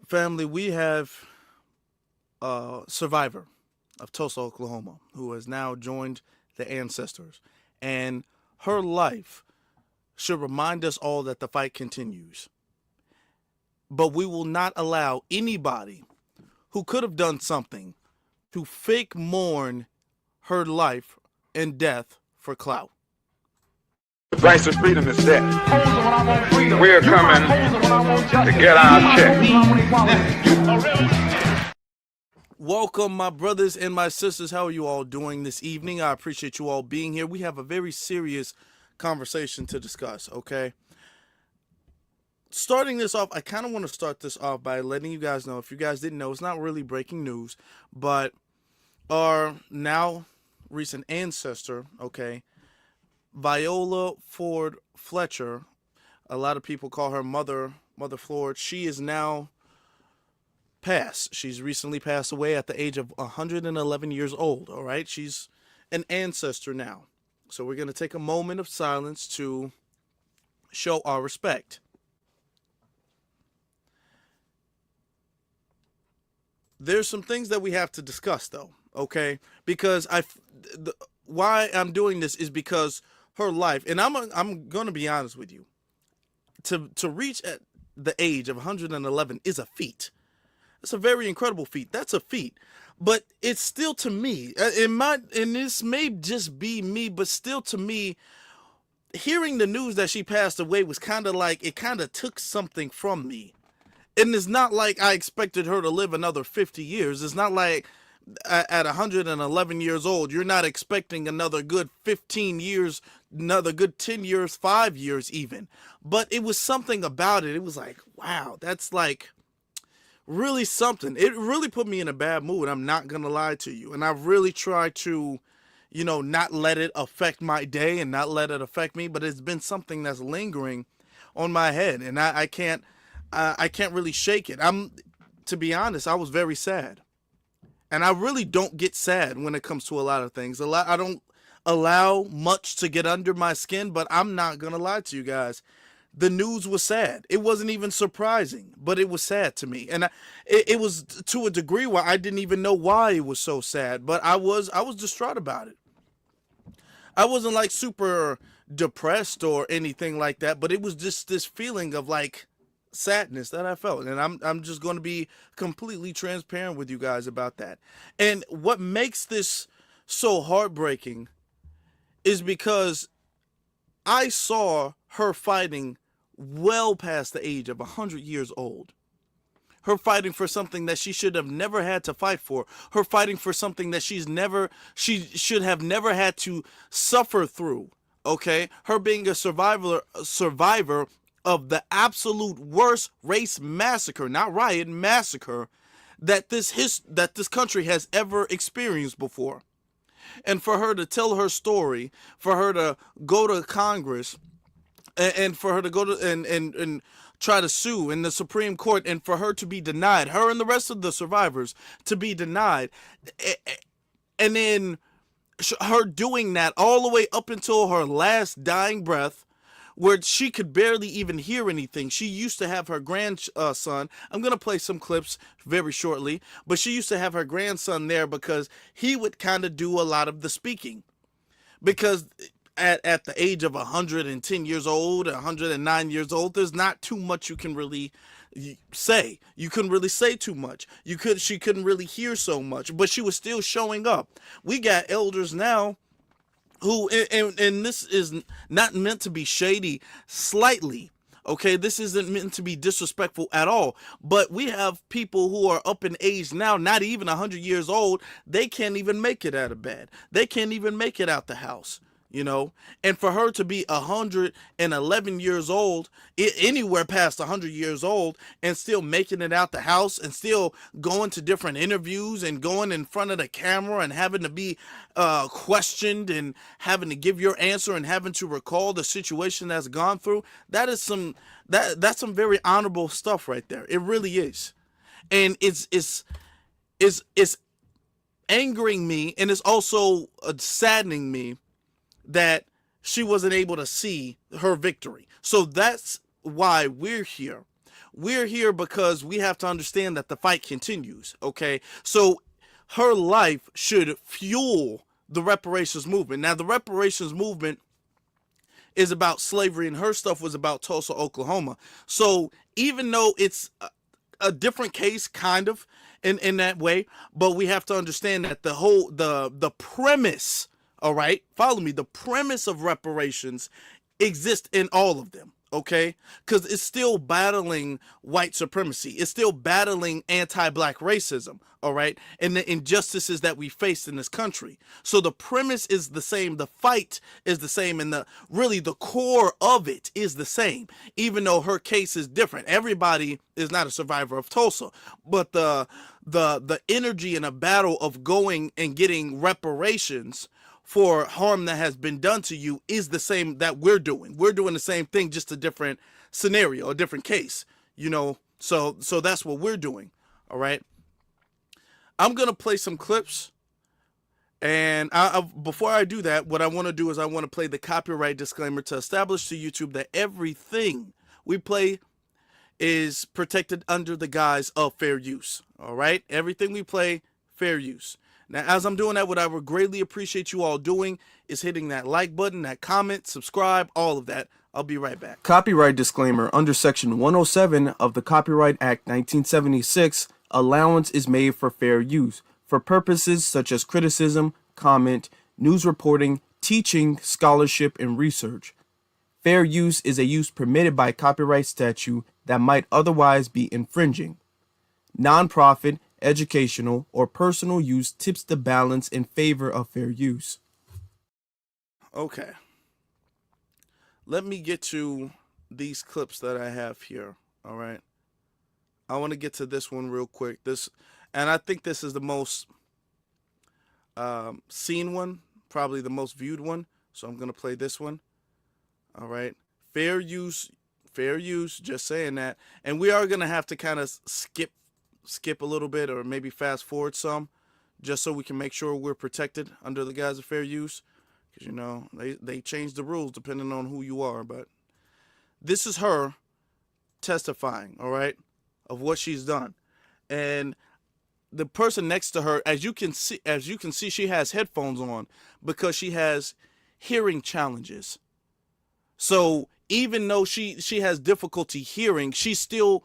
Family, we have a survivor of Tulsa, Oklahoma, who has now joined the ancestors. And her life should remind us all that the fight continues. But we will not allow anybody who could have done something to fake mourn her life and death for clout. The price of freedom is death. We're coming to get our check. Welcome, my brothers and my sisters. How are you all doing this evening? I appreciate you all being here. We have a very serious conversation to discuss, okay? Starting this off, I kind of want to start this off by letting you guys know, if you guys didn't know, it's not really breaking news, but our now recent ancestor, okay, Viola Ford Fletcher, a lot of people call her Mother Ford. She is now passed. She's recently passed away at the age of 111 years old, all right? She's an ancestor now. So we're going to take a moment of silence to show our respect. There's some things that we have to discuss, though, okay? Because why I'm doing this is because her life, and I'm going to be honest with you, to reach at the age of 111 is a feat. It's a very incredible feat. That's a feat. But it's still, to me, and this may just be me, but still to me, hearing the news that she passed away was kind of like, it kind of took something from me. And it's not like I expected her to live another 50 years. It's not like at 111 years old, you're not expecting another good 15 years, another good 10 years, 5 years even. But it was something about it. It was like, wow, that's like really something. It really put me in a bad mood. I'm not going to lie to you. And I really tried to, not let it affect my day and not let it affect me. But it's been something that's lingering on my head. And I can't really shake it. To be honest, I was very sad. And I really don't get sad when it comes to a lot of things. I don't allow much to get under my skin, but I'm not going to lie to you guys. The news was sad. It wasn't even surprising, but it was sad to me. And it was to a degree where I didn't even know why it was so sad, but I was distraught about it. I wasn't like super depressed or anything like that, but it was just this feeling of like sadness that I felt, and I'm just going to be completely transparent with you guys about that. And what makes this so heartbreaking is because I saw her fighting well past the age of 100 years old. Her fighting for something that she should have never had to fight for. Her fighting for something that she should have never had to suffer through. Okay? Her being a survivor of the absolute worst race massacre, not riot, massacre, that this country has ever experienced before. And for her to tell her story, for her to go to Congress, and for her to go to and try to sue in the Supreme Court, and for her to be denied, her and the rest of the survivors to be denied, and then her doing that all the way up until her last dying breath, where she could barely even hear anything. She used to have her grandson. I'm going to play some clips very shortly, but she used to have her grandson there because he would kind of do a lot of the speaking. Because at the age of 110 years old, 109 years old, there's not too much you can really say. You couldn't really say too much. She couldn't really hear so much, but she was still showing up. We got elders now who, and this is not meant to be shady slightly, okay? This isn't meant to be disrespectful at all, but we have people who are up in age now, not even 100 years old. They can't even make it out of bed. They can't even make it out the house. And for her to be 111 years old, anywhere past 100 years old, and still making it out the house, and still going to different interviews, and going in front of the camera, and having to be questioned, and having to give your answer, and having to recall the situation that's gone through, that's some very honorable stuff right there. It really is. And it's angering me, and it's also saddening me that she wasn't able to see her victory. So that's why we're here. We're here because we have to understand that the fight continues, okay? So her life should fuel the reparations movement. Now, the reparations movement is about slavery, and her stuff was about Tulsa, Oklahoma. So even though it's a different case, kind of in that way, but we have to understand that the premise, all right, follow me, the premise of reparations exists in all of them. Okay, because it's still battling white supremacy. It's still battling anti-black racism. All right, and the injustices that we face in this country. So the premise is the same, the fight is the same, and the core of it is the same. Even though her case is different, everybody is not a survivor of Tulsa, but the energy in a battle of going and getting reparations for harm that has been done to you is the same that we're doing. We're doing the same thing, just a different scenario, a different case, you know. So that's what we're doing. All right. I'm going to play some clips. And before I do that, what I want to do is I want to play the copyright disclaimer to establish to YouTube that everything we play is protected under the guise of fair use. All right. Everything we play, fair use. Now, as I'm doing that, what I would greatly appreciate you all doing is hitting that like button, that comment, subscribe, all of that. I'll be right back. Copyright disclaimer. Under Section 107 of the Copyright Act 1976, allowance is made for fair use for purposes such as criticism, comment, news reporting, teaching, scholarship, and research. Fair use is a use permitted by copyright statute that might otherwise be infringing. Nonprofit, educational, or personal use tips the balance in favor of fair use. Okay. Let me get to these clips that I have here. All right. I want to get to this one real quick. And I think this is the most seen one, probably the most viewed one. So I'm going to play this one. All right. Fair use, just saying that. And we are going to have to kind of skip a little bit, or maybe fast forward some, just so we can make sure we're protected under the guise of fair use, because, you know, they change the rules depending on who you are. But this is her testifying, all right, of what she's done. And the person next to her, as you can see, she has headphones on because she has hearing challenges. So even though she has difficulty hearing, she still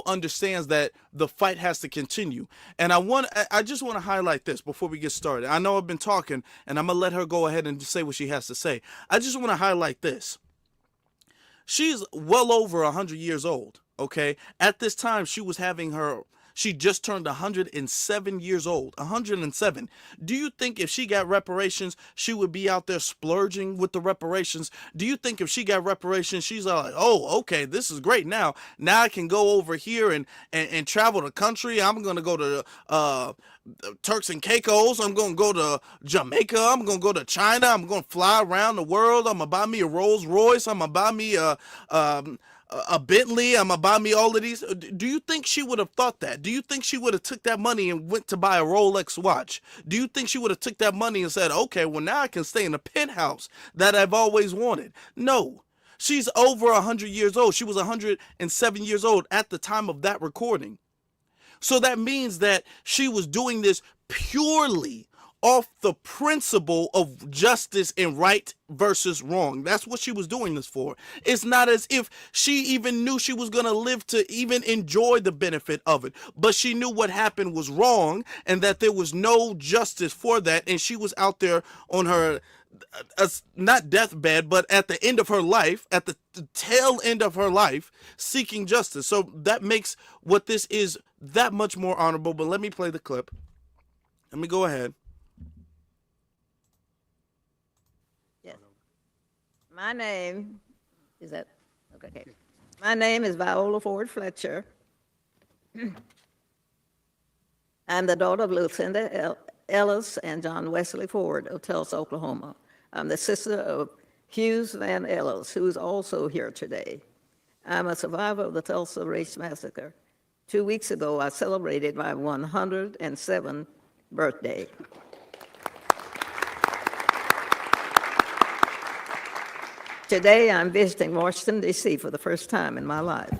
understands that the fight has to continue. And I just want to highlight this before we get started. I know I've been talking, and I'm gonna let her go ahead and say what she has to say. I just want to highlight this. She's well over 100 years old. Okay, at this time she just turned 107 years old. 107. Do you think if she got reparations, she would be out there splurging with the reparations? Do you think if she got reparations, she's like, oh, okay, this is great. Now I can go over here and travel the country. I'm going to go to Turks and Caicos. I'm going to go to Jamaica. I'm going to go to China. I'm going to fly around the world. I'm going to buy me a Rolls Royce. I'm going to buy me a Bentley. I'm gonna buy me all of these. Do you think she would have thought that? Do you think she would have took that money and went to buy a Rolex watch? Do you think she would have took that money and said, okay, well, now I can stay in a penthouse that I've always wanted? No. She's over 100 years old. She was 107 years old at the time of that recording. So that means that she was doing this purely off the principle of justice and right versus wrong. That's what she was doing this for. It's not as if she even knew she was going to live to even enjoy the benefit of it. But she knew what happened was wrong and that there was no justice for that. And she was out there on her, not deathbed, but at the end of her life, at the tail end of her life, seeking justice. So that makes what this is that much more honorable. But let me play the clip. Let me go ahead. My name is okay. My name is Viola Ford Fletcher. I'm the daughter of Lucinda Ellis and John Wesley Ford of Tulsa, Oklahoma. I'm the sister of Hughes Van Ellis, who is also here today. I'm a survivor of the Tulsa Race Massacre. 2 weeks ago, I celebrated my 107th birthday. Today, I'm visiting Washington, D.C. for the first time in my life.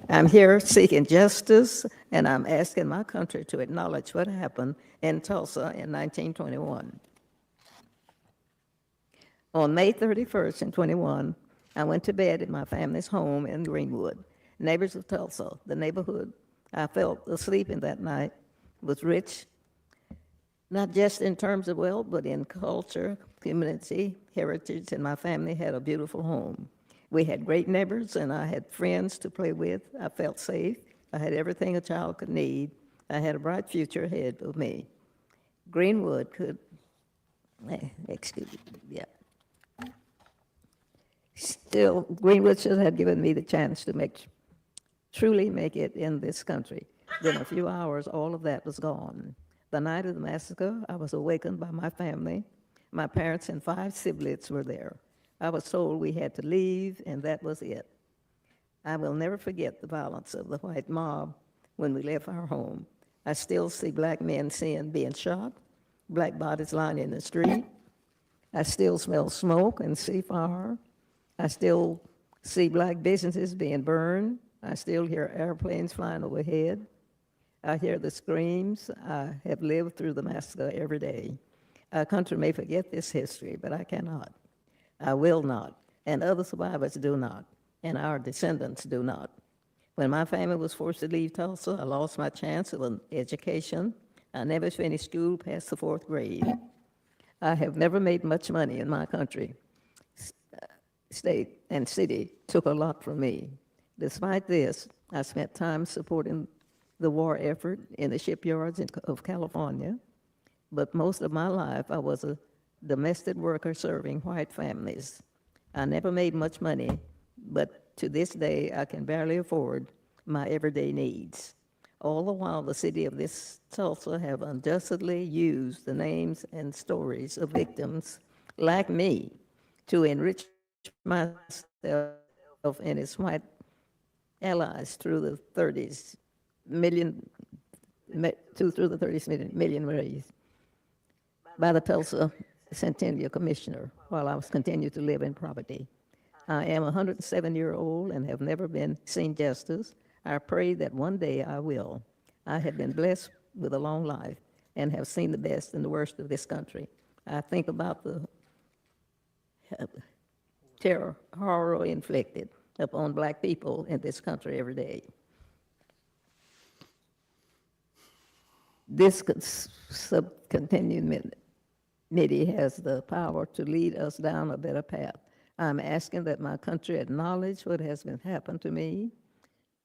I'm here seeking justice, and I'm asking my country to acknowledge what happened in Tulsa in 1921. On May 31st in 21, I went to bed at my family's home in Greenwood. Neighbors of Tulsa, the neighborhood I felt asleep in that night, was rich, not just in terms of wealth, but in culture, community, heritage, and my family had a beautiful home. We had great neighbors, and I had friends to play with. I felt safe. I had everything a child could need. I had a bright future ahead of me. Greenwood could, excuse me, yeah. Still, Greenwood should have given me the chance to truly make it in this country. Then a few hours, all of that was gone. The night of the massacre, I was awakened by my family. My parents and 5 siblings were there. I was told we had to leave, and that was it. I will never forget the violence of the white mob when we left our home. I still see black men being shot, black bodies lying in the street. I still smell smoke and see fire. I still see black businesses being burned. I still hear airplanes flying overhead. I hear the screams. I have lived through the massacre every day. Our country may forget this history, but I cannot. I will not, and other survivors do not, and our descendants do not. When my family was forced to leave Tulsa, I lost my chance of an education. I never finished school past the 4th grade. I have never made much money in my country. State and city took a lot from me. Despite this, I spent time supporting the war effort in the shipyards of California, but most of my life I was a domestic worker serving white families. I never made much money, but to this day I can barely afford my everyday needs. All the while the city of this Tulsa have unjustly used the names and stories of victims like me to enrich myself and its white allies through the 30s million raised by the Tulsa Centennial Commissioner while I was continuing to live in poverty. I am a 107-year-old and have never seen justice. I pray that one day I will. I have been blessed with a long life and have seen the best and the worst of this country. I think about the terror, horror inflicted upon black people in this country every day. This subcontinued committee has the power to lead us down a better path. I'm asking that my country acknowledge what has been happened to me,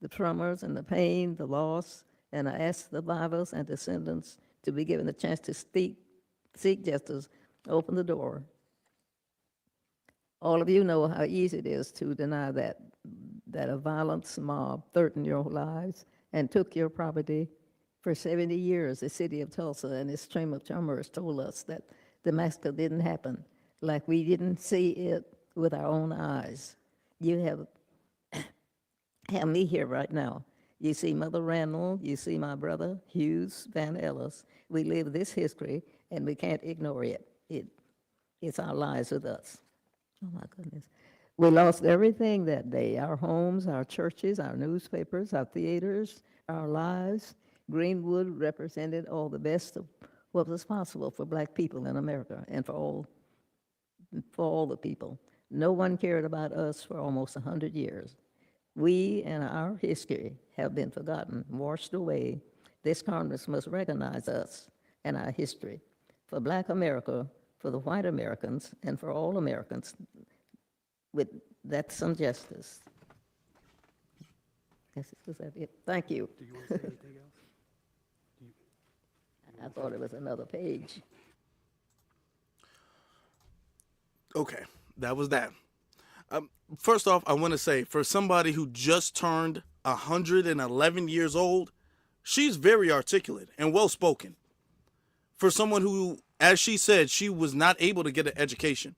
the traumas and the pain, the loss, and I ask the survivors and descendants to be given the chance to seek justice, open the door. All of you know how easy it is to deny that a violent mob threatened your lives and took your property. For 70 years, the city of Tulsa and its Chamber of Commerce told us that the massacre didn't happen, like we didn't see it with our own eyes. You have me here right now. You see Mother Randall, you see my brother, Hughes Van Ellis. We live this history, and we can't ignore it. It's our lives with us. Oh, my goodness. We lost everything that day, our homes, our churches, our newspapers, our theaters, our lives. Greenwood represented all the best of what was possible for black people in America and for all the people. No one cared about us for almost 100 years. We and our history have been forgotten, washed away. This Congress must recognize us and our history. For black America, for the white Americans, and for all Americans, that's some justice. Was that it? Thank you. Do you want to say anything else? I thought it was another page. Okay, that was that. First off, I want to say, for somebody who just turned 111 years old, she's very articulate and well-spoken. For someone who, as she said, she was not able to get an education.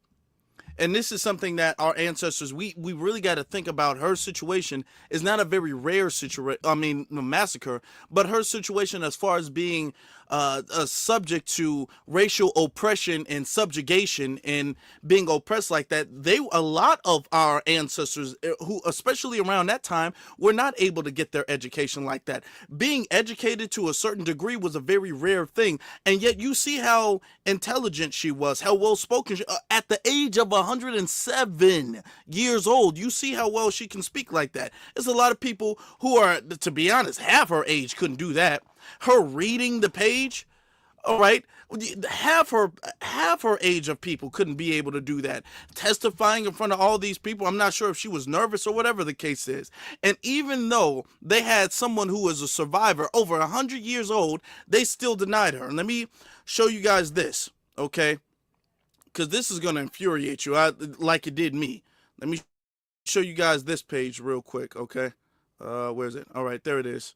And this is something that our ancestors, we really got to think about. Her situation is not a very rare situation, I mean, the massacre, but her situation as far as being subject to racial oppression and subjugation and being oppressed like that. A lot of our ancestors who, especially around that time, were not able to get their education like that. Being educated to a certain degree was a very rare thing. And yet you see how intelligent she was, how well spoken at the age of 107 years old. You see how well she can speak like that. There's a lot of people who are, to be honest, half her age couldn't do that. Her reading the page, all right, half her age of people couldn't be able to do that. Testifying in front of all these people, I'm not sure if she was nervous or whatever the case is. And even though they had someone who was a survivor over 100 years old, they still denied her. And let me show you guys this, okay? Because this is going to infuriate you, like it did me. Let me show you guys this page real quick, okay? Where's it? All right, there it is.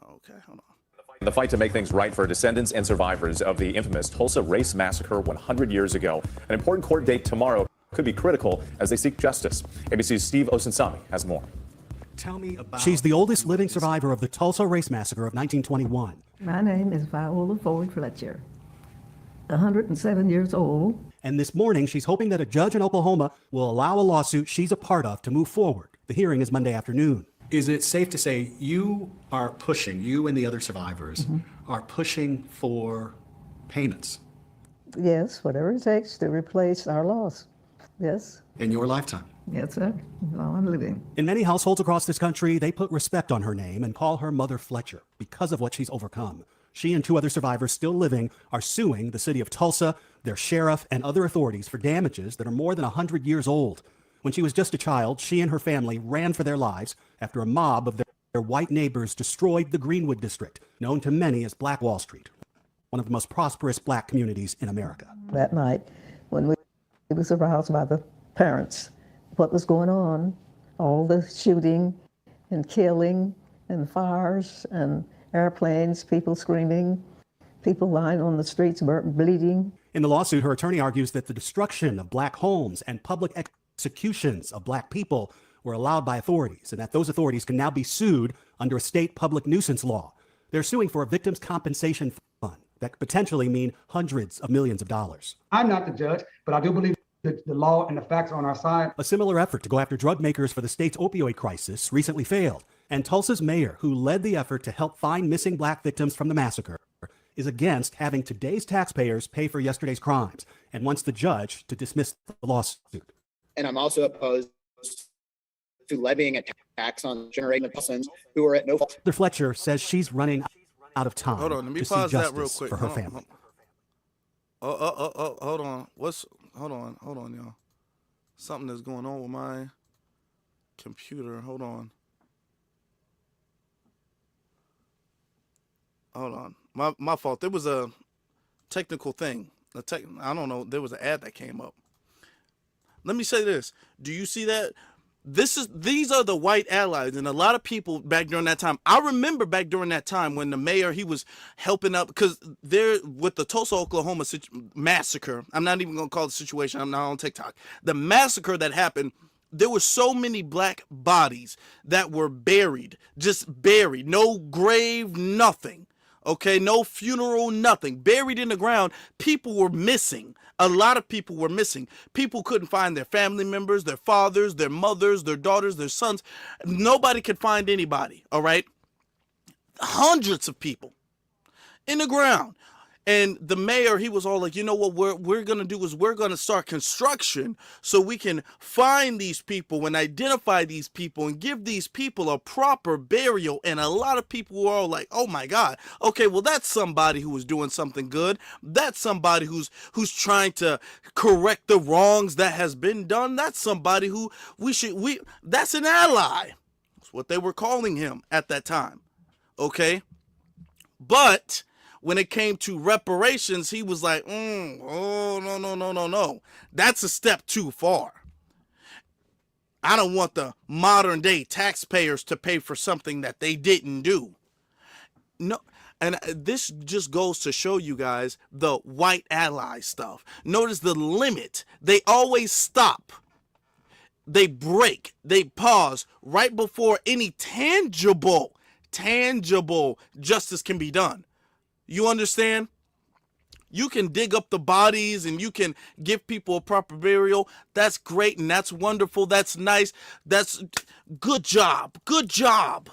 Okay, hold on. The fight to make things right for descendants and survivors of the infamous Tulsa race massacre 100 years ago. An important court date tomorrow could be critical as they seek justice. ABC's Steve Osunsami has more. Tell me about. She's the oldest living survivor of the Tulsa race massacre of 1921. My name is Viola Fletcher, 107 years old. And this morning, she's hoping that a judge in Oklahoma will allow a lawsuit she's a part of to move forward. The hearing is Monday afternoon. Is it safe to say you and the other survivors are pushing for payments? Yes, whatever it takes to replace our loss. Yes. In your lifetime? Yes, sir. While I'm living. In many households across this country, they put respect on her name and call her Mother Fletcher because of what she's overcome. She and two other survivors still living are suing the city of Tulsa, their sheriff, and other authorities for damages that are more than 100 years old. When she was just a child, she and her family ran for their lives after a mob of their white neighbors destroyed the Greenwood district, known to many as Black Wall Street, one of the most prosperous black communities in America. That night, when we was aroused by the parents, what was going on, all the shooting and killing and fires and airplanes, people screaming, people lying on the streets bleeding. In the lawsuit, her attorney argues that the destruction of black homes and public executions of black people were allowed by authorities, and that those authorities can now be sued under a state public nuisance law. They're suing for a victims' compensation fund that could potentially mean hundreds of millions of dollars. I'm not the judge, but I do believe that the law and the facts are on our side. A similar effort to go after drug makers for the state's opioid crisis recently failed, and Tulsa's mayor, who led the effort to help find missing black victims from the massacre, is against having today's taxpayers pay for yesterday's crimes and wants the judge to dismiss the lawsuit. And I'm also opposed to levying a tax on generating persons who are at no fault. Mother Fletcher says she's running out of time. Hold on, let me to see pause that justice real quick for her family. Hold on. Hold on, y'all. Something is going on with my computer. Hold on. My fault. There was a technical thing. I don't know. There was an ad that came up. Let me say this. Do you see that? These are the white allies, and a lot of people back during that time. I remember back during that time when the mayor, he was helping up because there with the Tulsa, Oklahoma massacre. I'm not even gonna call it a situation. I'm not on TikTok. The massacre that happened. There were so many black bodies that were buried, just buried, no grave, nothing. Okay, no funeral, nothing. Buried in the ground. People were missing. A lot of people were missing. People couldn't find their family members, their fathers, their mothers, their daughters, their sons. Nobody could find anybody, all right? Hundreds of people in the ground. And the mayor, he was all like, you know what we're going to do is we're going to start construction so we can find these people and identify these people and give these people a proper burial. And a lot of people were all like, oh my God, okay, well, that's somebody who was doing something good. That's somebody who's trying to correct the wrongs that has been done. That's somebody who that's an ally. That's what they were calling him at that time. Okay. But when it came to reparations, he was like, oh, no. That's a step too far. I don't want the modern day taxpayers to pay for something that they didn't do. No, And this just goes to show you guys the white ally stuff. Notice the limit. They always stop. They break. They pause right before any tangible justice can be done. You understand? You can dig up the bodies and you can give people a proper burial. That's great and that's wonderful. That's nice. That's good job. Good job.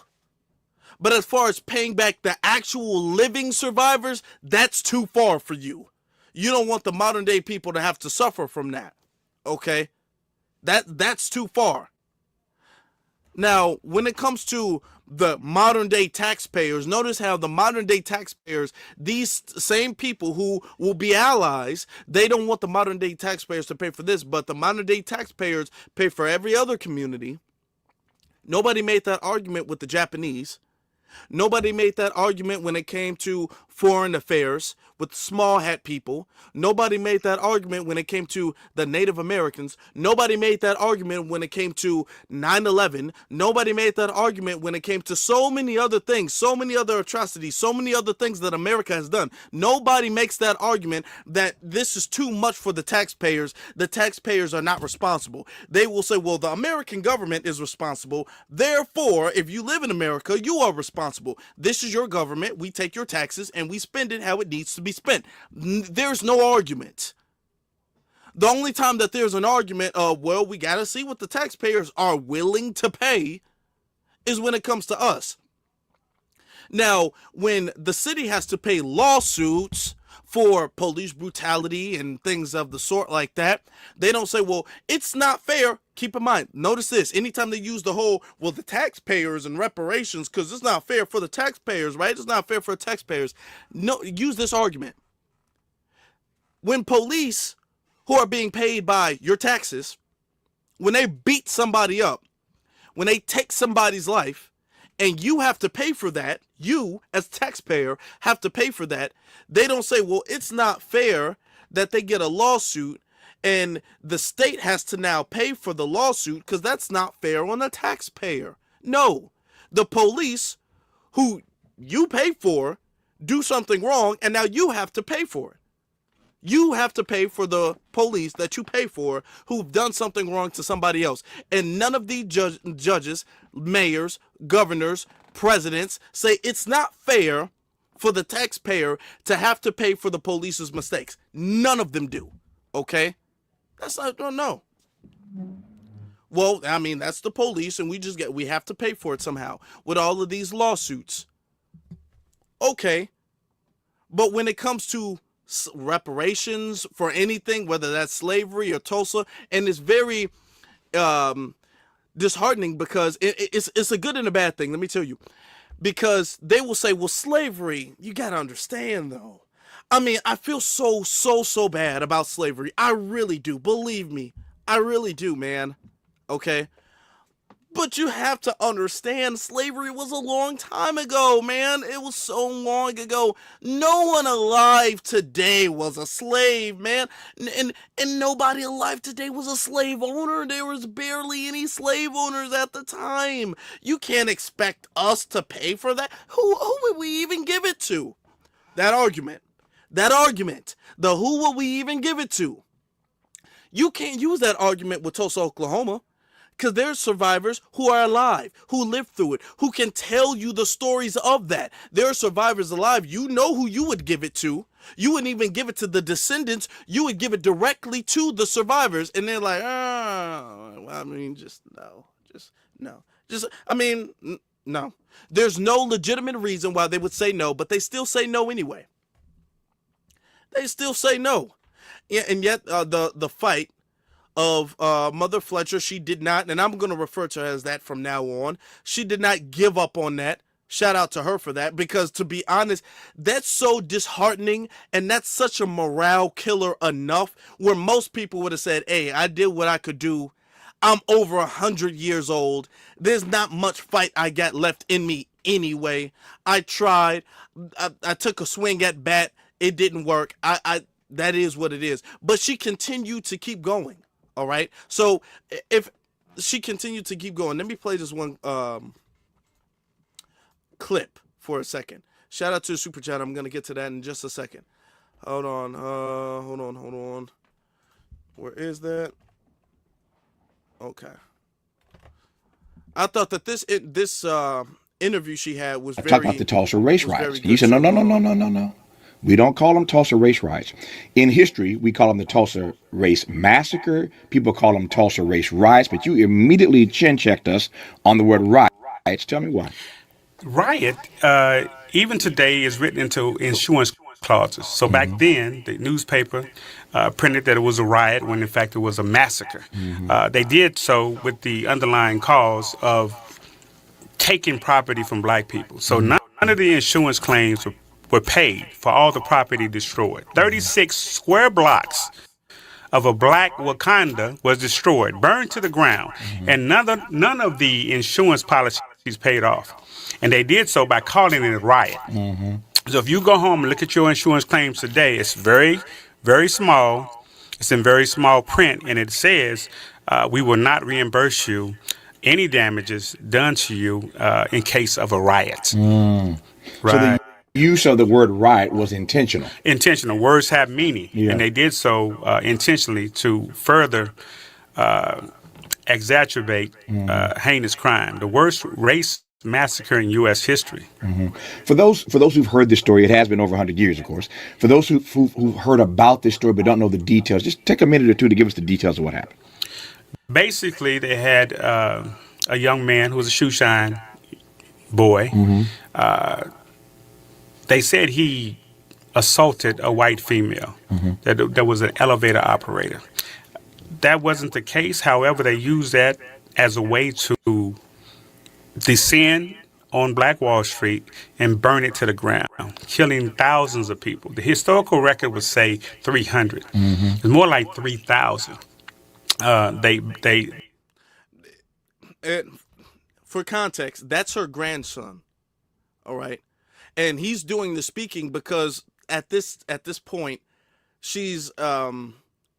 But as far as paying back the actual living survivors, that's too far for you. You don't want the modern day people to have to suffer from that. Okay? That's too far. Now, when it comes to the modern day taxpayers, notice how the modern day taxpayers, these same people who will be allies, they don't want the modern day taxpayers to pay for this, but the modern day taxpayers pay for every other community. Nobody made that argument with the Japanese. Nobody made that argument when it came to foreign affairs with small hat people. Nobody made that argument when it came to the Native Americans. Nobody made that argument when it came to 9/11. Nobody made that argument when it came to so many other things, so many other atrocities, so many other things that America has done. Nobody makes that argument that this is too much for the taxpayers. The taxpayers are not responsible. They will say, well, the American government is responsible. Therefore, if you live in America, you are responsible. This is your government. We take your taxes and we spend it how it needs to be spent. There's no argument. The only time that there's an argument of, well, we got to see what the taxpayers are willing to pay is when it comes to us. Now, when the city has to pay lawsuits for police brutality and things of the sort like that, they don't say, well, it's not fair. Keep in mind, notice this, anytime they use the whole, well, the taxpayers and reparations, because it's not fair for the taxpayers, right? It's not fair for the taxpayers. No, use this argument. When police who are being paid by your taxes, when they beat somebody up, when they take somebody's life, and you have to pay for that, you as taxpayer have to pay for that, they don't say, well, it's not fair that they get a lawsuit and the state has to now pay for the lawsuit because that's not fair on the taxpayer. No, the police who you pay for do something wrong and now you have to pay for it. You have to pay for the police that you pay for who've done something wrong to somebody else. And none of the judges, mayors, governors, presidents say it's not fair for the taxpayer to have to pay for the police's mistakes. None of them do. Okay? That's not, no. Well, I mean, that's the police and we have to pay for it somehow with all of these lawsuits. Okay. But when it comes to reparations for anything, whether that's slavery or Tulsa, and it's very disheartening because it's a good and a bad thing, let me tell you, because they will say, well, slavery, you got to understand though. I mean, I feel so bad about slavery. I really do. Believe me, I really do, man. Okay. But you have to understand, slavery was a long time ago, man. It was so long ago. No one alive today was a slave, man. And nobody alive today was a slave owner. There was barely any slave owners at the time. You can't expect us to pay for that. Who would we even give it to? That argument. The who will we even give it to? You can't use that argument with Tulsa, Oklahoma. Because there's survivors who are alive, who lived through it, who can tell you the stories of that. There are survivors alive. You know who you would give it to. You wouldn't even give it to the descendants. You would give it directly to the survivors. And they're like, oh, well, I mean, no. There's no legitimate reason why they would say no, but they still say no anyway. They still say no. Yeah, and yet the fight of Mother Fletcher, she did not, and I'm going to refer to her as that from now on, she did not give up on that. Shout out to her for that, because to be honest, that's so disheartening, and that's such a morale killer enough, where most people would have said, hey, I did what I could do. I'm over 100 years old. There's not much fight I got left in me anyway. I tried. I took a swing at bat. It didn't work. That is what it is. But she continued to keep going. All right. So if she continued to keep going, let me play this one clip for a second. Shout out to the super chat. I'm gonna get to that in just a second. Hold on. Hold on. Where is that? Okay. I thought that this interview she had was very. Talk about the Tulsa race was very riots. good He said, no, too. no, no, no, no, no, no. We don't call them Tulsa race riots. In history, we call them the Tulsa race massacre. People call them Tulsa race riots, but you immediately chin-checked us on the word riots. Tell me why. Riot, even today, is written into insurance clauses. So back then, the newspaper printed that it was a riot when in fact it was a massacre. They did so with the underlying cause of taking property from black people. So none of the insurance claims were paid for all the property destroyed. 36 square blocks of a black Wakanda was destroyed, burned to the ground, and none of the insurance policies paid off. And they did so by calling it a riot. So if you go home and look at your insurance claims today, it's very, very small. It's in very small print, and it says we will not reimburse you any damages done to you in case of a riot. Right. So the use of the word riot was intentional. Intentional. Words have meaning, Yeah. and they did so intentionally to further exacerbate heinous crime, the worst race massacre in U.S. history. For those who've heard this story, it has been over 100 years, of course. For those who've heard about this story but don't know the details, just take a minute or two to give us the details of what happened. Basically, they had a young man who was a shoe shine boy. They said he assaulted a white female that was an elevator operator. That wasn't the case. However, they used that as a way to descend on Black Wall Street and burn it to the ground, killing thousands of people. The historical record would say 300. It's more like 3,000. For context, that's her grandson. All right. And he's doing the speaking because at this point, she's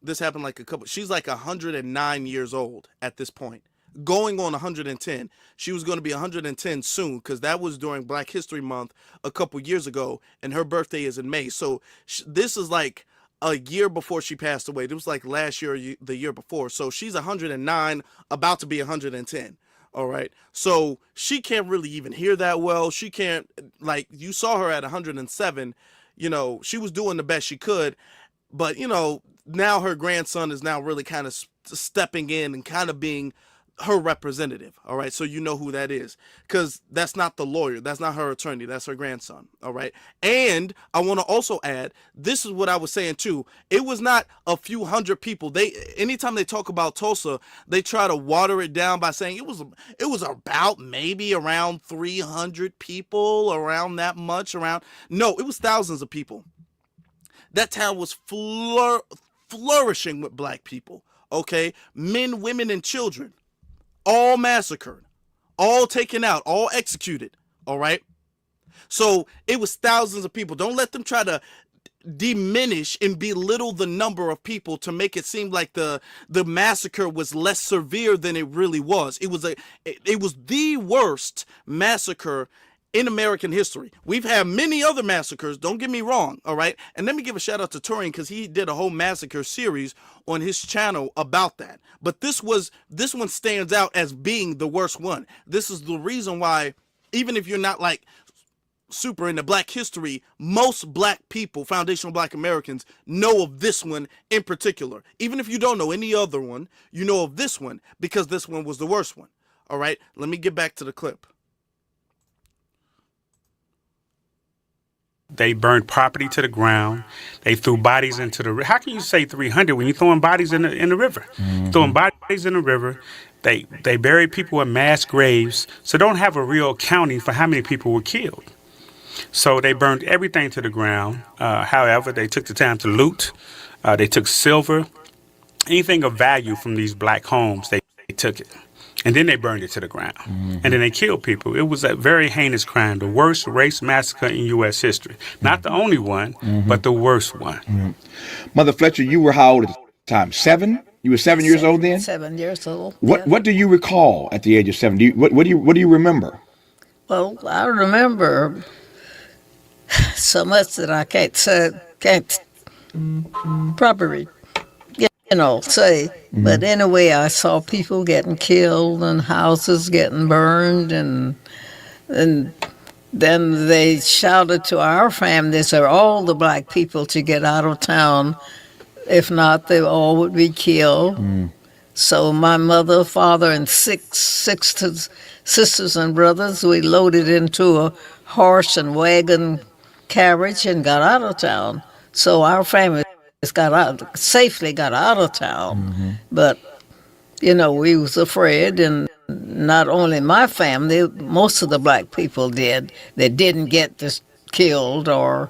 this happened like she's like 109 years old at this point, going on 110. She was going to be 110 soon because that was during Black History Month a couple years ago, and her birthday is in May. So this is like a year before she passed away. It was like last year, or the year before. So she's 109, about to be 110. All right. So she can't really even hear that well. She can't, like, you saw her at 107, she was doing the best she could. But, now her grandson is now really kind of stepping in and kind of being her representative. All right. So you know who that is, because that's not the lawyer. That's not her attorney. That's her grandson. All right. And I want to also add, this is what I was saying too. It was not a few hundred people. Anytime they talk about Tulsa, they try to water it down by saying it was about maybe around 300 people, around that much, no, it was thousands of people. That town was flourishing with black people. Okay. Men, women, and children. All massacred, all taken out, all executed, all right? So it was thousands of people. Don't let them try to diminish and belittle the number of people to make it seem like the massacre was less severe than it really was. It was the worst massacre in American history. We've had many other massacres, don't get me wrong, all right? And let me give a shout out to Turing because he did a whole massacre series on his channel about that. But this one stands out as being the worst one. This is the reason why, even if you're not like super into black history, most black people, foundational black Americans, know of this one in particular. Even if you don't know any other one, you know of this one because this one was the worst one. All right, let me get back to the clip. They burned property to the ground. They threw bodies into the river. How can you say 300 when you're throwing bodies in the river? Throwing bodies in the river. They buried people in mass graves, so don't have a real accounting for how many people were killed. So they burned everything to the ground. However, they took the time to loot. They took silver, anything of value from these black homes. They took it. And then they burned it to the ground. And then they killed people. It was a very heinous crime, the worst race massacre in U.S. history. Not the only one, but the worst one. Mother Fletcher, you were how old at the time? 7? You were 7 years old then? 7 years old. What do you recall at the age of 7? What do you remember? Well, I remember so much that I can't say, can't probably, say. But anyway, I saw people getting killed and houses getting burned, and then they shouted to our families or all the black people to get out of town. If not, they all would be killed. So my mother, father, and six sisters and brothers, we loaded into a horse and wagon carriage and got out of town. So our families safely got out of town. But, we was afraid, and not only my family, most of the black people did. They didn't get this killed or,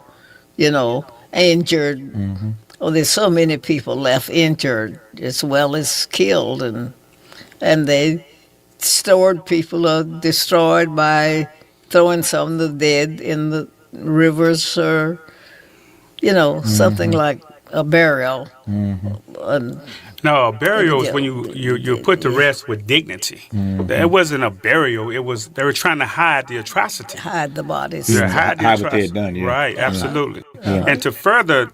injured. Oh, there's so many people left injured as well as killed, and they stored people are destroyed by throwing some of the dead in the rivers or, something like a burial. And No, a burial is when you're put to rest with dignity. It wasn't a burial. It was they were trying to hide the atrocity. hide the bodies. Yeah, hide the Hide what they atrocity. had done, yeah. Right, absolutely. And to further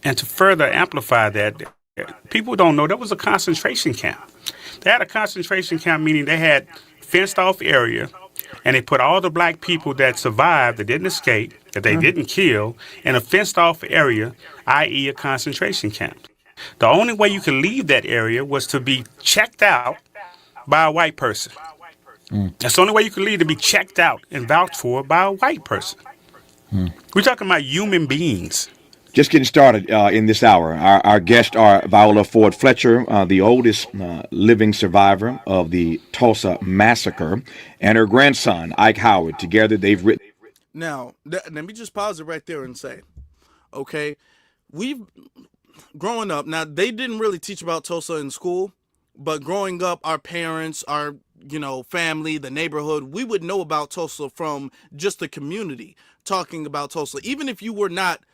amplify that, people don't know there was a concentration camp. They had a concentration camp, meaning they had fenced off area, and they put all the black people that survived, that didn't escape, that they didn't kill, in a fenced off area, i.e. a concentration camp. The only way you could leave that area was to be checked out by a white person. That's the only way you could leave, to be checked out and vouched for by a white person. We're talking about human beings. Just getting started in this hour. Our guests are Viola Ford Fletcher, the oldest living survivor of the Tulsa Massacre, and her grandson, Ike Howard. Together, they've written. Now, let me just pause it right there and say, okay, we've growing up. Now, they didn't really teach about Tulsa in school, but growing up, our parents, our family, the neighborhood, we would know about Tulsa from just the community talking about Tulsa, even if you were not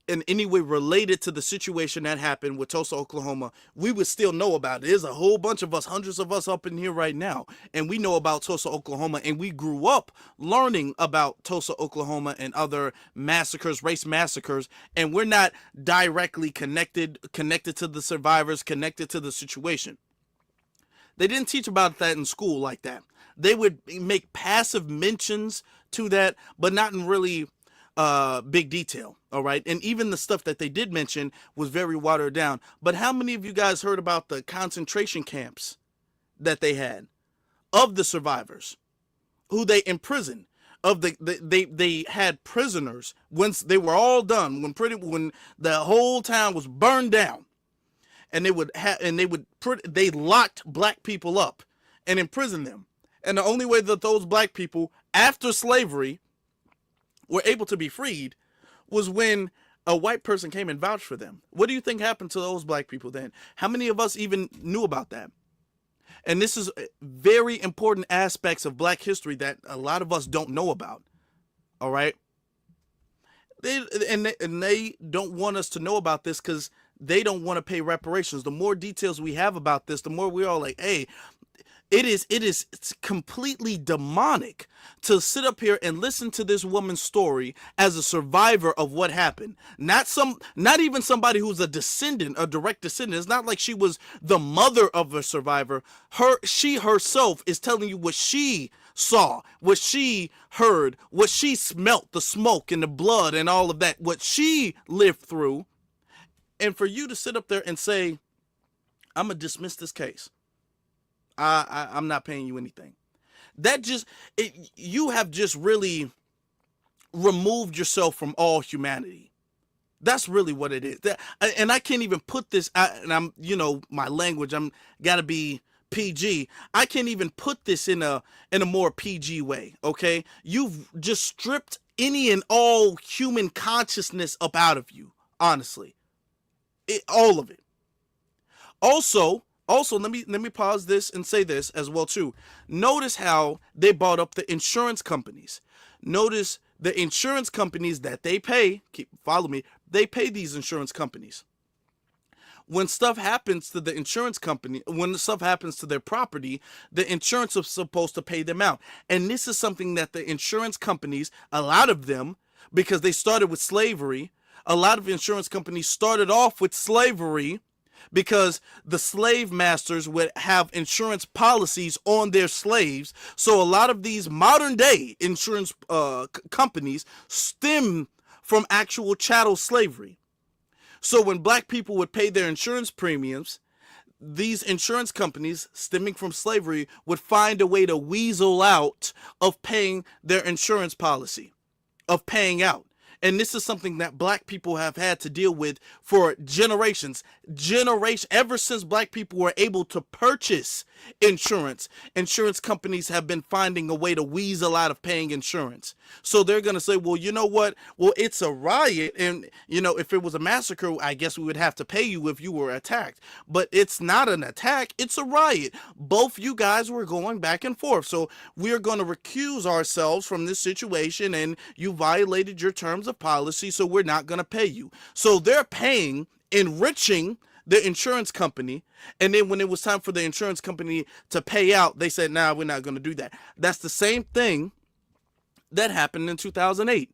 in any way related to the situation that happened with Tulsa, Oklahoma, we would still know about it. There's a whole bunch of us, hundreds of us up in here right now, and we know about Tulsa, Oklahoma, and we grew up learning about Tulsa, Oklahoma and other massacres, race massacres, and we're not directly connected to the survivors, connected to the situation. They didn't teach about that in school like that. They would make passive mentions to that, but not in really big detail. All right. And even the stuff that they did mention was very watered down. But how many of you guys heard about the concentration camps that they had of the survivors who they imprisoned? They had prisoners once they were all done, when the whole town was burned down, and they locked black people up and imprisoned them. And the only way that those black people after slavery were able to be freed was when a white person came and vouched for them. What do you think happened to those black people then? How many of us even knew about that? And this is very important aspects of black history that a lot of us don't know about. All right? They don't want us to know about this because they don't want to pay reparations. The more details we have about this, the more we're all like, hey, it's completely demonic to sit up here and listen to this woman's story as a survivor of what happened. Not even somebody who's a descendant, a direct descendant. It's not like she was the mother of a survivor. She herself is telling you what she saw, what she heard, what she smelt, the smoke and the blood and all of that, what she lived through. And for you to sit up there and say, I'm gonna dismiss this case, I'm not paying you anything, you have just really removed yourself from all humanity. That's really what it is. And I can't even put this, and I'm, my language, I'm gotta be PG. I can't even put this in a more PG way. Okay, you've just stripped any and all human consciousness up out of you. Honestly, all of it. Also, let me pause this and say this as well too. Notice how they brought up the insurance companies. Notice the insurance companies that they pay. Follow me. They pay these insurance companies. When stuff happens to the insurance company, when stuff happens to their property, the insurance is supposed to pay them out. And this is something that the insurance companies, a lot of them, because they started with slavery. A lot of insurance companies started off with slavery because the slave masters would have insurance policies on their slaves. So a lot of these modern day insurance companies stem from actual chattel slavery. So when black people would pay their insurance premiums, these insurance companies stemming from slavery would find a way to weasel out of paying their insurance policy, of paying out. And this is something that black people have had to deal with for generations. Ever since black people were able to purchase insurance companies have been finding a way to weasel out of paying insurance. So they're going to say, well, you know what? Well, it's a riot. And, if it was a massacre, I guess we would have to pay you if you were attacked. But it's not an attack. It's a riot. Both you guys were going back and forth. So we're going to recuse ourselves from this situation, and you violated your terms of policy, so we're not going to pay you. So they're paying, enriching the insurance company, and then when it was time for the insurance company to pay out, they said, nah, we're not going to do that. That's the same thing that happened in 2008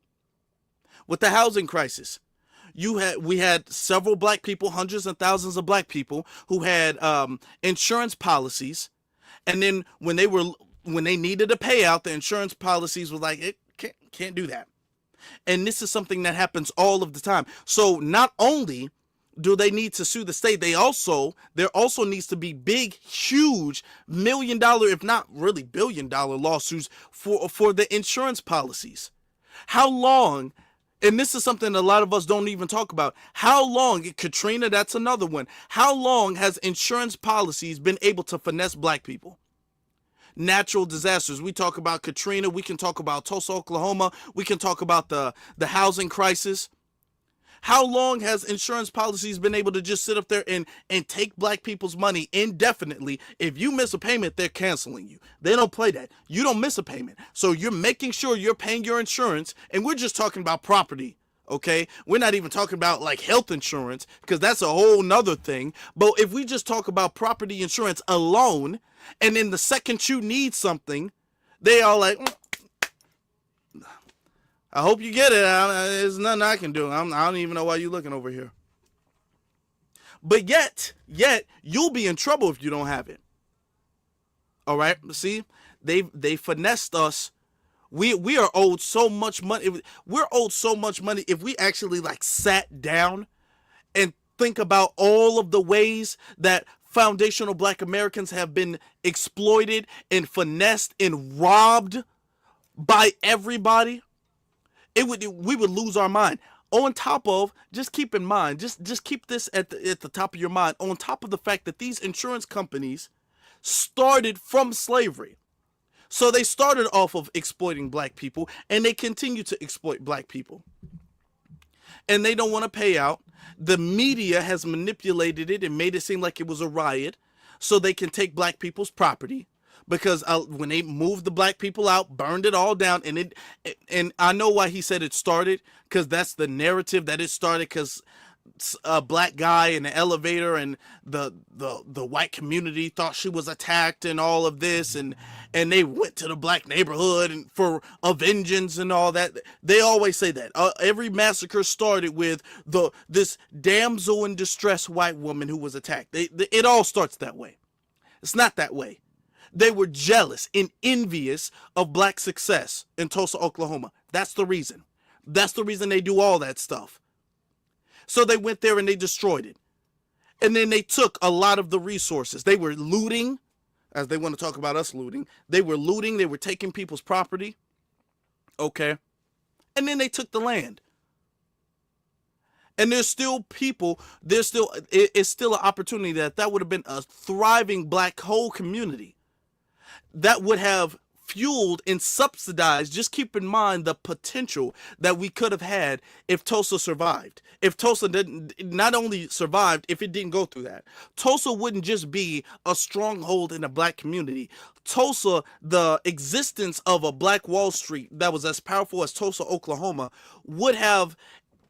with the housing crisis. We had several black people, hundreds and thousands of black people who had insurance policies, and then when they needed a payout, the insurance policies was like, it can't do that. And this is something that happens all of the time. So not only do they need to sue the state, there also needs to be big, huge $1 million, if not really $1 billion lawsuits for the insurance policies. How long, and this is something a lot of us don't even talk about, how long, Katrina, that's another one, how long has insurance policies been able to finesse black people? Natural disasters. We talk about Katrina. We can talk about Tulsa, Oklahoma. We can talk about the housing crisis. How long has insurance policies been able to just sit up there and take black people's money indefinitely? If you miss a payment, they're canceling you. They don't play that. You don't miss a payment. So you're making sure you're paying your insurance, and we're just talking about property. Okay, we're not even talking about like health insurance, because that's a whole nother thing. But if we just talk about property insurance alone, and then the second you need something, they are like, I hope you get it. There's nothing I can do. I don't even know why you're looking over here. But yet, you'll be in trouble if you don't have it. All right, see, they finessed us. We are owed so much money. We're owed so much money if we actually like sat down and think about all of the ways that foundational black Americans have been exploited and finessed and robbed by everybody. We would lose our mind. On top of, just keep in mind, just keep this at the top of your mind, on top of the fact that these insurance companies started from slavery. So they started off of exploiting black people, and they continue to exploit black people. And they don't want to pay out. The media has manipulated it and made it seem like it was a riot so they can take black people's property. Because when they moved the black people out, burned it all down, and I know why he said it started, because that's the narrative that it started, because a black guy in the elevator and the white community thought she was attacked and all of this, and they went to the black neighborhood and for a vengeance and all that. They always say that every massacre started with this damsel in distress white woman who was attacked. It all starts that way. It's not that way. They were jealous and envious of black success in Tulsa, Oklahoma. That's the reason. That's the reason they do all that stuff. So they went there and they destroyed it. And then they took a lot of the resources. They were looting, as they want to talk about us looting. They were looting. They were taking people's property. Okay. And then they took the land. And there's still people, it's still an opportunity that would have been a thriving black whole community that would have fueled and subsidized. Just keep in mind the potential that we could have had if Tulsa survived. If Tulsa not only survived, if it didn't go through that, Tulsa wouldn't just be a stronghold in a black community. Tulsa, the existence of a black Wall Street that was as powerful as Tulsa, Oklahoma, would have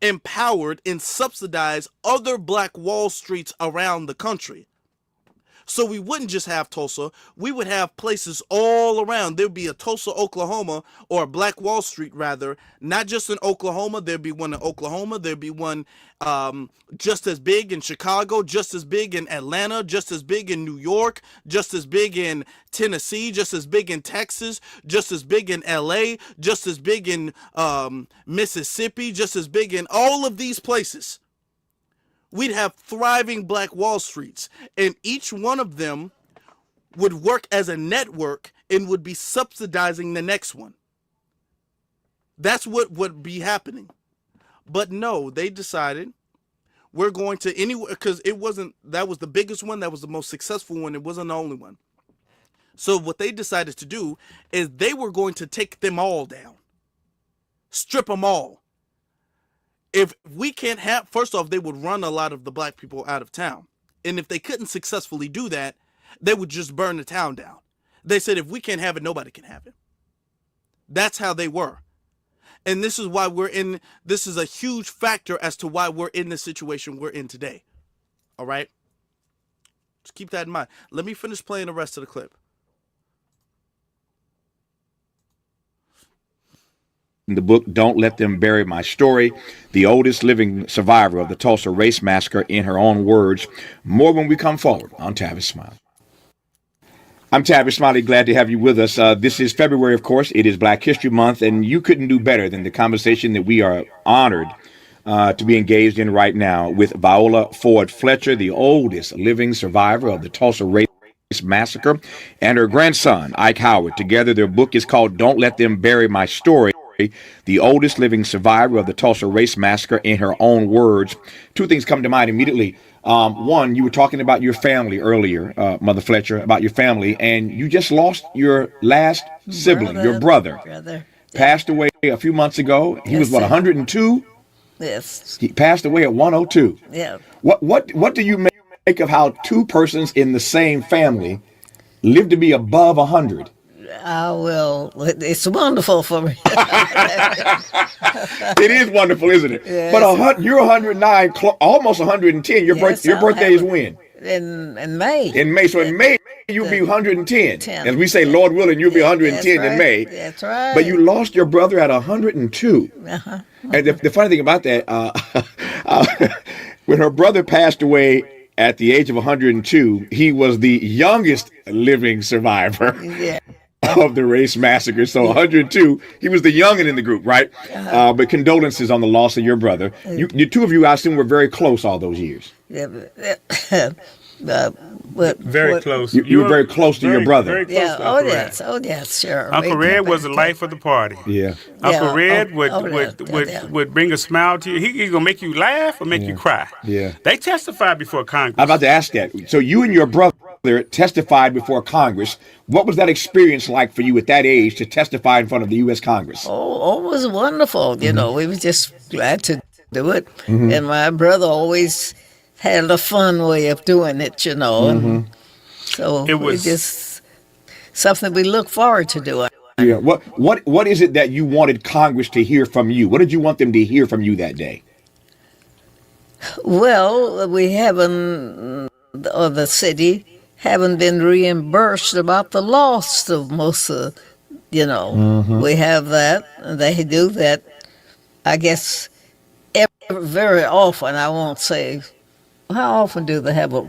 empowered and subsidized other black Wall Streets around the country. So we wouldn't just have Tulsa. We would have places all around. There'd be a Tulsa, Oklahoma, or a Black Wall Street, rather. Not just in Oklahoma. There'd be one in Oklahoma. There'd be one just as big in Chicago, just as big in Atlanta, just as big in New York, just as big in Tennessee, just as big in Texas, just as big in LA, just as big in Mississippi, just as big in all of these places. We'd have thriving Black Wall Streets, and each one of them would work as a network and would be subsidizing the next one. That's what would be happening. But no, they decided we're going to anywhere, because that was the biggest one, that was the most successful one, it wasn't the only one. So what they decided to do is they were going to take them all down, strip them all. If we can't have, first off, they would run a lot of the black people out of town. And if they couldn't successfully do that, they would just burn the town down. They said, if we can't have it, nobody can have it. That's how they were. And this is why this is a huge factor as to why we're in the situation we're in today. All right? Just keep that in mind. Let me finish playing the rest of the clip. In the book, Don't Let Them Bury My Story, the oldest living survivor of the Tulsa Race Massacre, in her own words. More when we come forward on Tavis Smiley. I'm Tavis Smiley, glad to have you with us. This is February, of course. It is Black History Month, and you couldn't do better than the conversation that we are honored to be engaged in right now with Viola Ford Fletcher, the oldest living survivor of the Tulsa Race Massacre, and her grandson, Ike Howard. Together, their book is called Don't Let Them Bury My Story, the oldest living survivor of the Tulsa Race Massacre, in her own words. Two things come to mind immediately. One, you were talking about your family earlier, Mother Fletcher, about your family, and you just lost your last sibling, your brother. Passed away a few months ago. He was, what, 102? Yes. He passed away at 102. Yeah. What do you make of how two persons in the same family live to be above 100? Well, it's wonderful for me. It is wonderful, isn't it? Yes. But you're 109, almost 110. Your birthday is when? In May. In May. So in May, you'll be 110. As we say, Lord willing, you'll be 110 in May. That's right. But you lost your brother at 102. Uh-huh. And the funny thing about that, when her brother passed away at the age of 102, he was the youngest living survivor. Yeah. Of the race massacre. So 102, he was the youngin' in the group, right? But condolences on the loss of your brother. The two of you, I assume, were very close all those years. Yeah, Very close. You were very close to your brother. Very close to Uncle Red. Oh yes, sure. Uncle Red was the life of the party. Yeah. Uncle Red would bring a smile to you. He's gonna make you laugh or make you cry. Yeah. They testified before Congress. I'm about to ask that. So you and your brother testified before Congress. What was that experience like for you at that age to testify in front of the U.S. Congress? Oh, it was wonderful. You know, we were just glad to do it. And my brother always had a fun way of doing it, you know. And so it was just something we look forward to doing. Yeah. What is it that you wanted Congress to hear from you? What did you want them to hear from you that day? Well, we haven't, or the city haven't been reimbursed about the loss of most of, you know. We have that, and they do that, I guess, very often. I won't say, how often do they have a...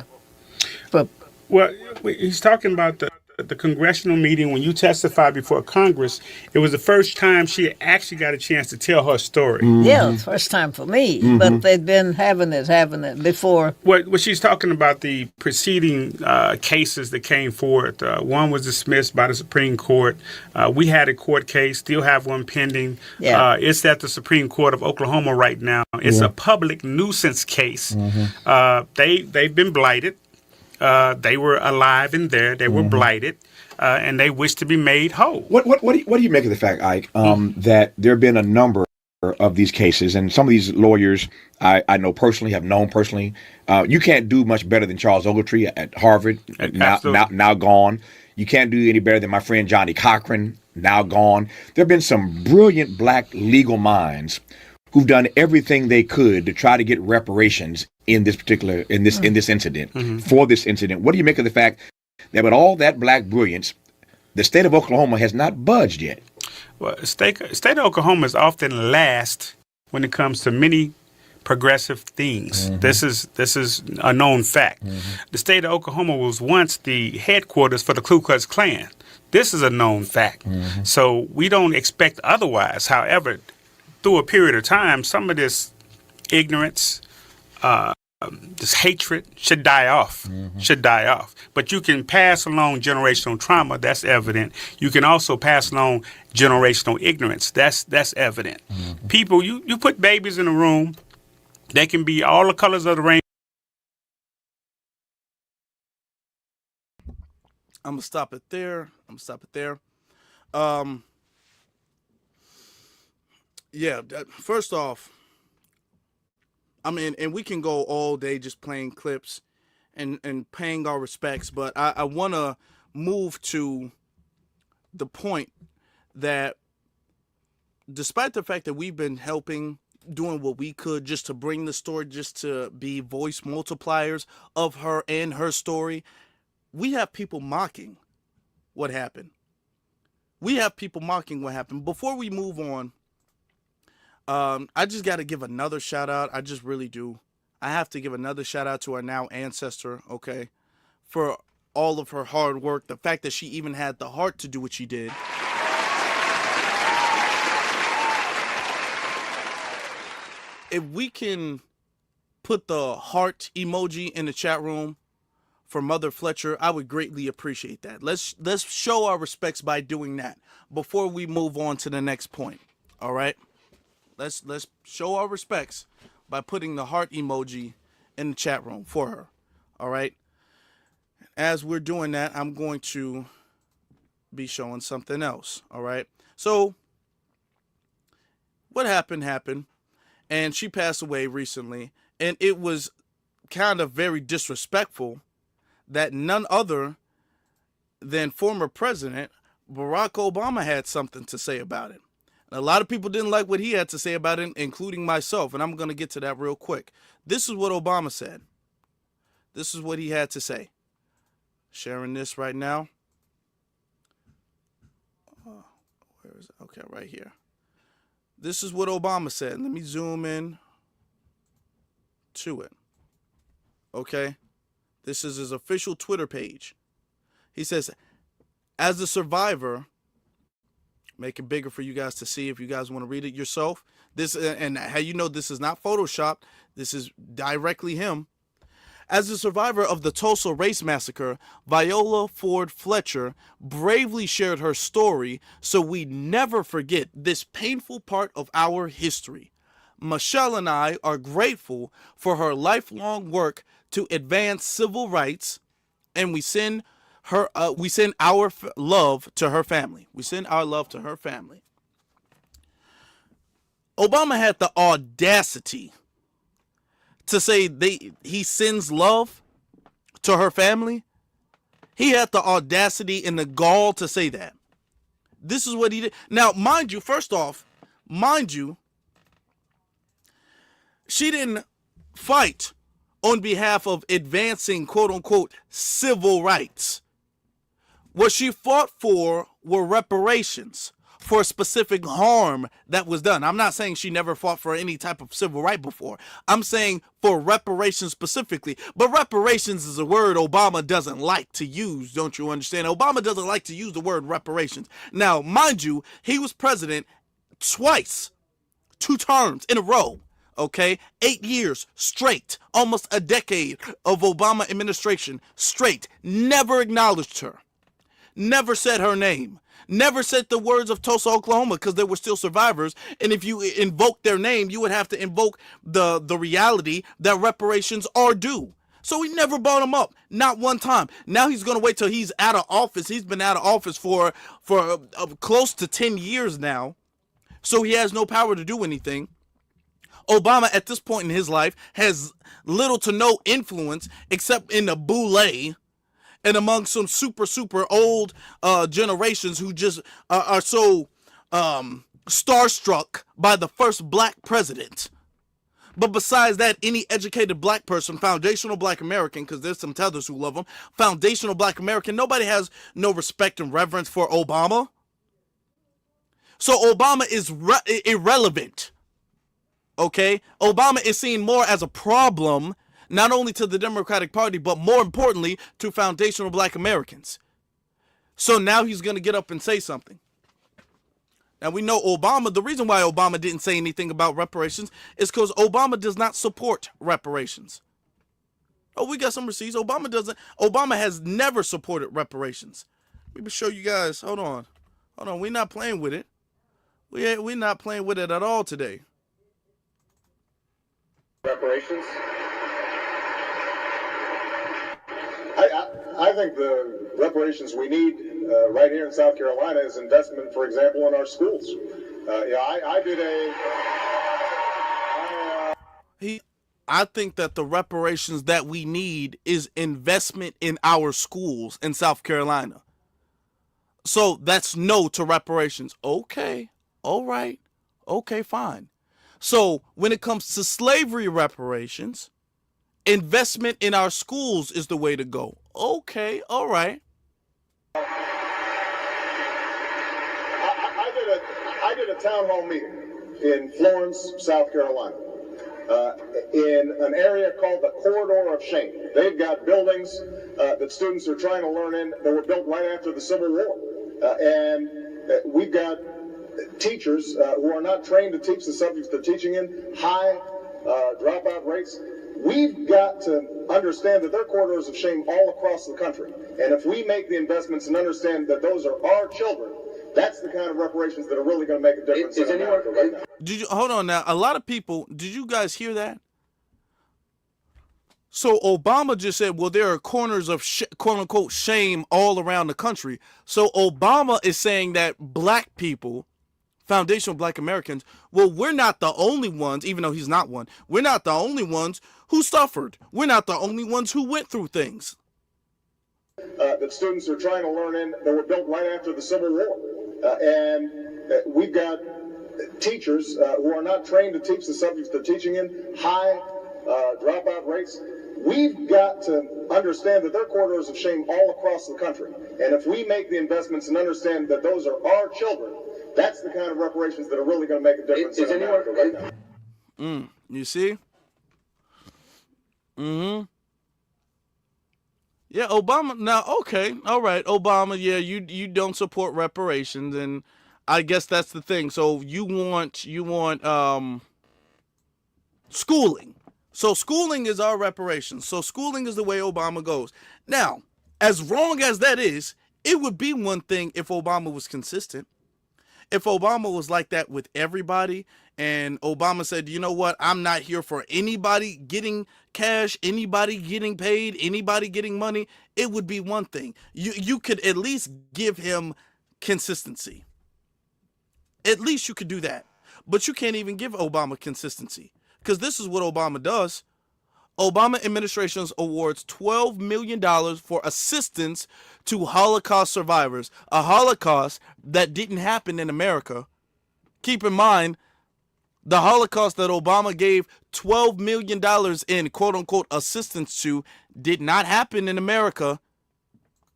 Well, he's talking about the congressional meeting when you testified before Congress. It was the first time she actually got a chance to tell her story. Yeah, it's the first time for me, but they'd been having it before. What she's talking about, the preceding cases that came forward. One was dismissed by the Supreme Court. We had a court case, still have one pending. Yeah. It's at the Supreme Court of Oklahoma right now. It's a public nuisance case. They've been blighted. They were alive and there. They were blighted, and they wish to be made whole. What do you make of the fact, Ike, that there have been a number of these cases, and some of these lawyers I know personally, have known personally. You can't do much better than Charles Ogletree at Harvard, now gone. You can't do any better than my friend Johnny Cochran, now gone. There have been some brilliant black legal minds who've done everything they could to try to get reparations in this particular in this incident for this incident. What do you make of the fact that with all that black brilliance, the state of Oklahoma has not budged yet? Well, state of Oklahoma is often last when it comes to many progressive things. This is a known fact. The state of Oklahoma was once the headquarters for the Ku Klux Klan. This is a known fact. So we don't expect otherwise. However, through a period of time, some of this ignorance, this hatred should die off. Should die off. But you can pass along generational trauma. That's evident. You can also pass along generational ignorance. That's evident. People, you put babies in a room. They can be all the colors of the rainbow. I'm gonna stop it there. Yeah. First off, I mean, and we can go all day just playing clips and paying our respects, but I want to move to the point that despite the fact that we've been helping, doing what we could just to bring the story, just to be voice multipliers of her and her story, we have people mocking what happened. Before we move on, I just got to give another shout out. I just really do. I have to give another shout out to our now ancestor, okay, for all of her hard work. The fact that she even had the heart to do what she did. If we can put the heart emoji in the chat room for Mother Fletcher, I would greatly appreciate that. Let's show our respects by doing that before we move on to the next point. All right? Let's show our respects by putting the heart emoji in the chat room for her. All right? As we're doing that, I'm going to be showing something else. All right? So what happened, and she passed away recently, and it was kind of very disrespectful that none other than former President Barack Obama had something to say about it. A lot of people didn't like what he had to say about it, including myself, and I'm going to get to that real quick. This is what Obama said. This is what he had to say. Sharing this right now. Where is it? Okay, right here. This is what Obama said. Let me zoom in to it. Okay? This is his official Twitter page. He says, as a survivor, make it bigger for you guys to see if you guys want to read it yourself. This, and how you know this is not Photoshopped, this is directly him. As a survivor of the Tulsa Race Massacre, Viola Ford Fletcher bravely shared her story so we never forget this painful part of our history. Michelle and I are grateful for her lifelong work to advance civil rights, and we send our love to her family. We send our love to her family. Obama had the audacity to say he sends love to her family. He had the audacity and the gall to say that. This is what he did. Now, mind you, she didn't fight on behalf of advancing, quote unquote, civil rights. What she fought for were reparations for specific harm that was done. I'm not saying she never fought for any type of civil right before. I'm saying for reparations specifically. But reparations is a word Obama doesn't like to use, don't you understand? Obama doesn't like to use the word reparations. Now, mind you, he was president twice, 2 terms in a row. Okay, 8 years straight, almost a decade of Obama administration straight, never acknowledged her, never said her name, never said the words of Tulsa, Oklahoma, because there were still survivors. And if you invoke their name, you would have to invoke the reality that reparations are due. So he never brought them up, not one time. Now he's going to wait till he's out of office. He's been out of office for close to 10 years now, so he has no power to do anything. Obama, at this point in his life, has little to no influence except in the boule and among some super old generations who just are so starstruck by the first black president. But besides that, any educated black person, foundational black American, because there's some tethers who love him, foundational black American, nobody has no respect and reverence for Obama. So Obama is irrelevant. Okay? Obama is seen more as a problem, not only to the Democratic Party, but more importantly, to foundational black Americans. So now he's going to get up and say something. Now we know Obama, the reason why Obama didn't say anything about reparations is because Obama does not support reparations. Oh, we got some receipts. Obama has never supported reparations. Let me show you guys. Hold on. We're not playing with it. We're not playing with it at all today. Reparations? I think the reparations we need right here in South Carolina is investment, for example, in our schools. I think that the reparations that we need is investment in our schools in South Carolina. So that's no to reparations. Okay. All right. Okay, fine. So when it comes to slavery reparations, investment in our schools is the way to go. Okay, all right. I did a town hall meeting in Florence, South Carolina, in an area called the Corridor of Shame. They've got buildings that students are trying to learn in that were built right after the Civil War. And we've got teachers who are not trained to teach the subjects they're teaching in, high dropout rates. We've got to understand that there are corridors of shame all across the country. And if we make the investments and understand that those are our children, that's the kind of reparations that are really going to make a difference in America right now. Hold on now. A lot of people, did you guys hear that? So Obama just said, well, there are corners of quote unquote shame all around the country. So Obama is saying that black people, foundational black Americans, well, we're not the only ones, even though he's not one, we're not the only ones who suffered. We're not the only ones who went through things. That students are trying to learn in that were built right after the Civil War. And we've got teachers who are not trained to teach the subjects they're teaching in, high dropout rates. We've got to understand that there are corridors of shame all across the country. And if we make the investments and understand that those are our children, that's the kind of reparations that are really going to make a difference in America right now. You see? Yeah, Obama. Now, okay, all right, Obama. Yeah, you don't support reparations, and I guess that's the thing. So you want schooling. So schooling is our reparations. So schooling is the way Obama goes. Now, as wrong as that is, it would be one thing if Obama was consistent. If Obama was like that with everybody, and Obama said, you know what, I'm not here for anybody getting cash, anybody getting paid, anybody getting money, it would be one thing. You could at least give him consistency. At least you could do that. But you can't even give Obama consistency, because this is what Obama does. Obama administration awards $12 million for assistance to Holocaust survivors. A Holocaust that didn't happen in America. Keep in mind, the Holocaust that Obama gave $12 million in quote-unquote assistance to did not happen in America.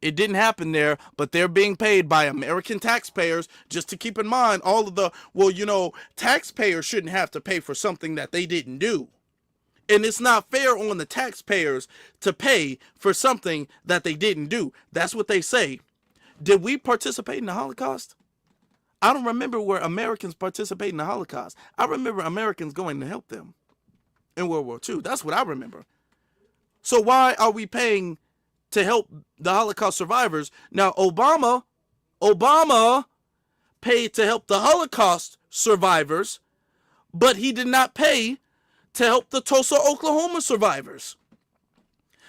It didn't happen there, but they're being paid by American taxpayers. Just to keep in mind, all of the, well, you know, taxpayers shouldn't have to pay for something that they didn't do. And it's not fair on the taxpayers to pay for something that they didn't do. That's what they say. Did we participate in the Holocaust? I don't remember where Americans participate in the Holocaust. I remember Americans going to help them in World War II. That's what I remember. So why are we paying to help the Holocaust survivors? Now, Obama paid to help the Holocaust survivors, but he did not pay to help the Tulsa, Oklahoma survivors.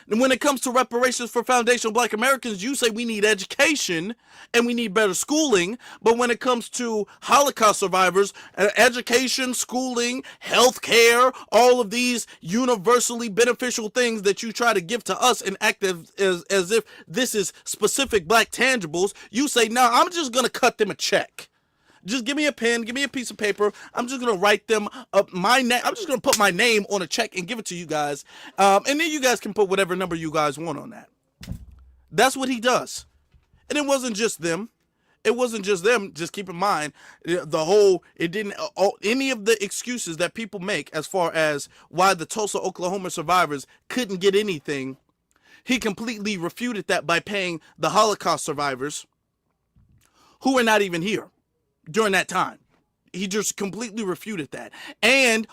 And when it comes to reparations for foundational black Americans, you say we need education and we need better schooling. But when it comes to Holocaust survivors, education, schooling, health care, all of these universally beneficial things that you try to give to us and act as if this is specific black tangibles, you say, no, I'm just going to cut them a check. Just give me a pen, give me a piece of paper. I'm just gonna write them up my name. I'm just gonna put my name on a check and give it to you guys, and then you guys can put whatever number you guys want on that. That's what he does, and it wasn't just them. It wasn't just them. Just keep in mind it didn't any of the excuses that people make as far as why the Tulsa, Oklahoma survivors couldn't get anything. He completely refuted that by paying the Holocaust survivors who were not even here during that time. He just completely refuted that. And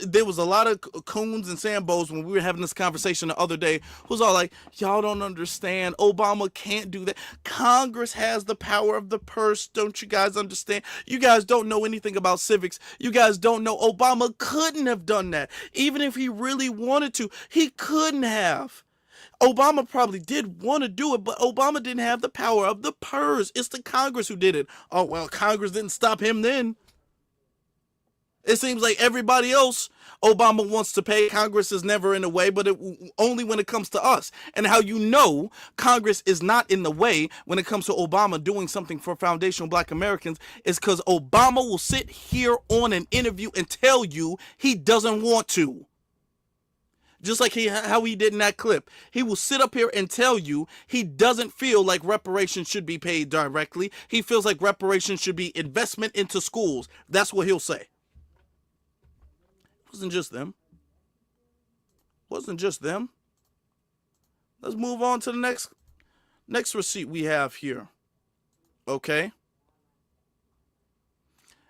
there was a lot of coons and sambos when we were having this conversation the other day who was all like, y'all don't understand. Obama can't do that. Congress has the power of the purse. Don't you guys understand? You guys don't know anything about civics. You guys don't know Obama couldn't have done that. Even if he really wanted to, he couldn't have. Obama probably did want to do it, but Obama didn't have the power of the purse. It's the Congress who did it. Oh, well, Congress didn't stop him then. It seems like everybody else Obama wants to pay. Congress is never in the way, but only when it comes to us. And how you know Congress is not in the way when it comes to Obama doing something for foundational Black Americans is because Obama will sit here on an interview and tell you he doesn't want to. Just like how he did in that clip. He will sit up here and tell you he doesn't feel like reparations should be paid directly. He feels like reparations should be investment into schools. That's what he'll say. Wasn't just them. Wasn't just them. Let's move on to the next receipt we have here. Okay.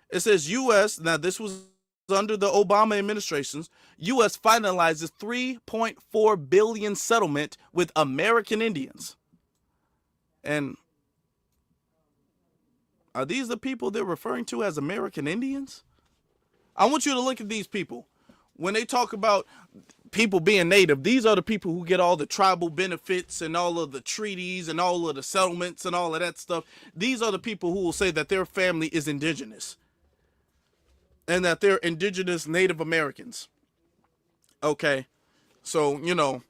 It says U.S. Now this was under the Obama administrations. U.S. finalizes $3.4 billion settlement with American Indians. And are these the people they're referring to as American Indians? I want you to look at these people. When they talk about people being native, these are the people who get all the tribal benefits and all of the treaties and all of the settlements and all of that stuff. These are the people who will say that their family is indigenous and that they're indigenous Native Americans. Okay, so, you know,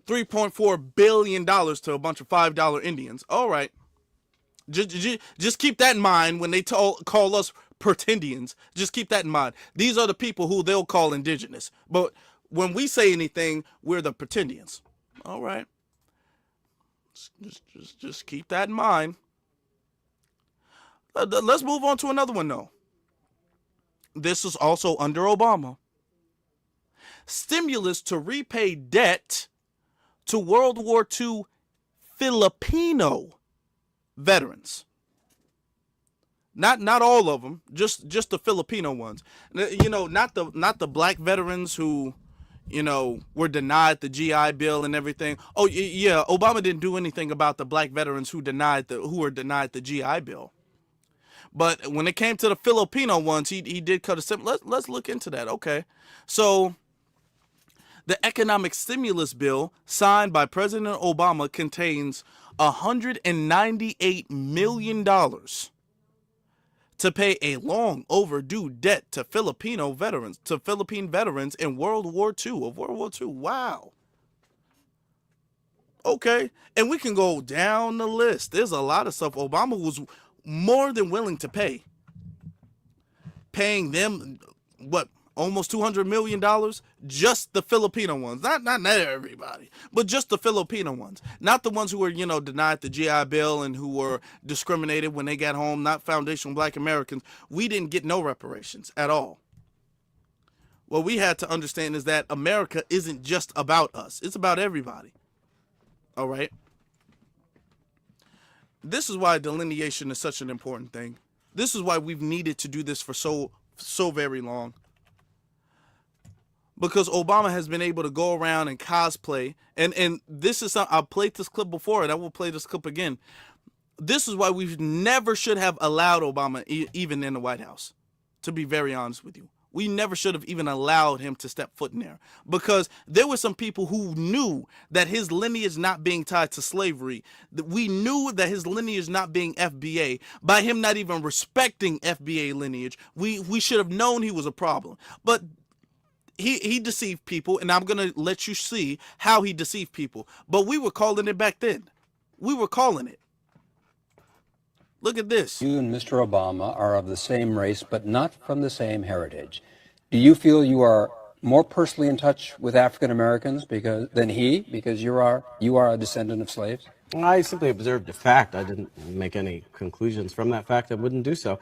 $3.4 billion to a bunch of $5 Indians. All right. Just keep that in mind when they call us pretendians. Just keep that in mind. These are the people who they'll call indigenous. But when we say anything, we're the pretendians. All right. Just keep that in mind. Let's move on to another one, though. This is also under Obama. Stimulus to repay debt to World War II Filipino veterans. Not all of them, just the Filipino ones. You know, not the Black veterans who, you know, were denied the GI Bill and everything. Oh yeah, Obama didn't do anything about the Black veterans who were denied the GI Bill. But when it came to the Filipino ones, he did cut a stimulus. Let's look into that. Okay, so the economic stimulus bill signed by President Obama contains $198 million to pay a long overdue debt to Philippine veterans in World War II. Wow. Okay, and we can go down the list. There's a lot of stuff Obama was more than willing to pay. Paying them, what, almost $200 million? Just the Filipino ones. Not everybody, but just the Filipino ones. Not the ones who were, you know, denied the GI Bill and who were discriminated when they got home, not foundational Black Americans. We didn't get no reparations at all. What we had to understand is that America isn't just about us. It's about everybody. All right? This is why delineation is such an important thing. This is why we've needed to do this for so very long. Because Obama has been able to go around and cosplay. And this is something, I've played this clip before and I will play this clip again. This is why we never should have allowed Obama even in the White House. To be very honest with you. We never should have even allowed him to step foot in there. Because there were some people who knew that his lineage not being tied to slavery. We knew that his lineage not being FBA. By him not even respecting FBA lineage, we should have known he was a problem. But he deceived people, and I'm going to let you see how he deceived people. But we were calling it back then. We were calling it. Look at this. You and Mr. Obama are of the same race, but not from the same heritage. Do you feel you are more personally in touch with African Americans than he, because you are a descendant of slaves? I simply observed a fact. I didn't make any conclusions from that fact. I wouldn't do so.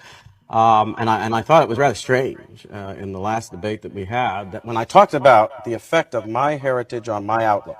And I thought it was rather strange in the last debate that we had that when I talked about the effect of my heritage on my outlook,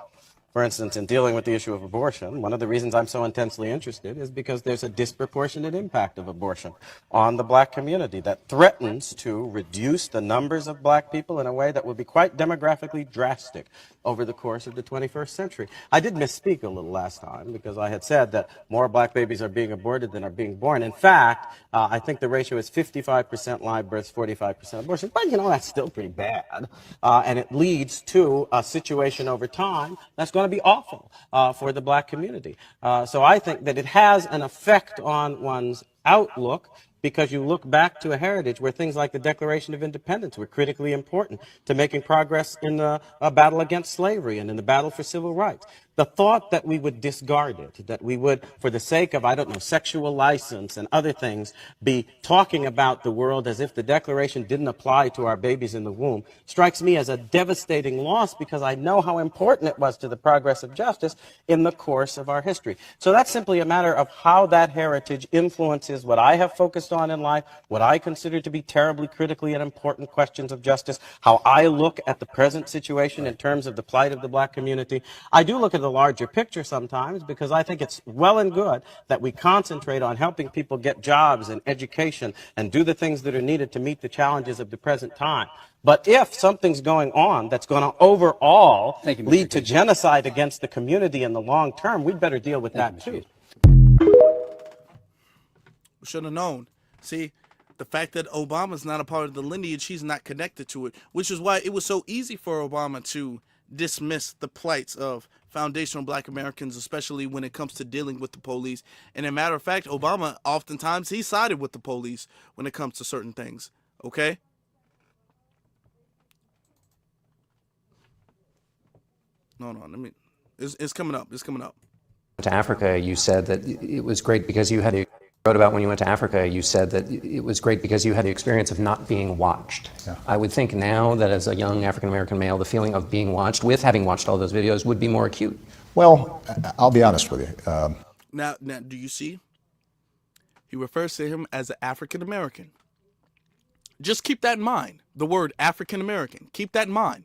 for instance, in dealing with the issue of abortion, one of the reasons I'm so intensely interested is because there's a disproportionate impact of abortion on the black community that threatens to reduce the numbers of black people in a way that will be quite demographically drastic over the course of the 21st century. I did misspeak a little last time because I had said that more black babies are being aborted than are being born. In fact, I think the ratio is 55% live births, 45% abortion. But, you know, that's still pretty bad. And it leads to a situation over time that's going to be awful for the black community. So I think that it has an effect on one's outlook because you look back to a heritage where things like the Declaration of Independence were critically important to making progress in the battle against slavery and in the battle for civil rights. The thought that we would discard it, that we would, for the sake of, I don't know, sexual license and other things, be talking about the world as if the Declaration didn't apply to our babies in the womb, strikes me as a devastating loss because I know how important it was to the progress of justice in the course of our history. So that's simply a matter of how that heritage influences what I have focused on in life, what I consider to be terribly critically and important questions of justice, how I look at the present situation in terms of the plight of the black community. I do look at the larger picture sometimes because I think it's well and good that we concentrate on helping people get jobs and education and do the things that are needed to meet the challenges of the present time. But if something's going on that's going to overall lead to genocide against the community in the long term, we'd better deal with that too. We should have known. See, the fact that Obama's not a part of the lineage, he's not connected to it, which is why it was so easy for Obama to dismiss the plights of foundational black Americans, especially when it comes to dealing with the police. And as a matter of fact, Obama, oftentimes, he sided with the police when it comes to certain things. Okay? No, let me, it's coming up. It's coming up. To Africa, you said that it was great because you had a wrote about when you went to Africa, you said that it was great because you had the experience of not being watched. Yeah. I would think now that as a young African-American male, the feeling of being watched, with having watched all those videos, would be more acute. Well, I'll be honest with you. Now, do you see? He refers to him as an African-American. Just keep that in mind. The word African-American. Keep that in mind.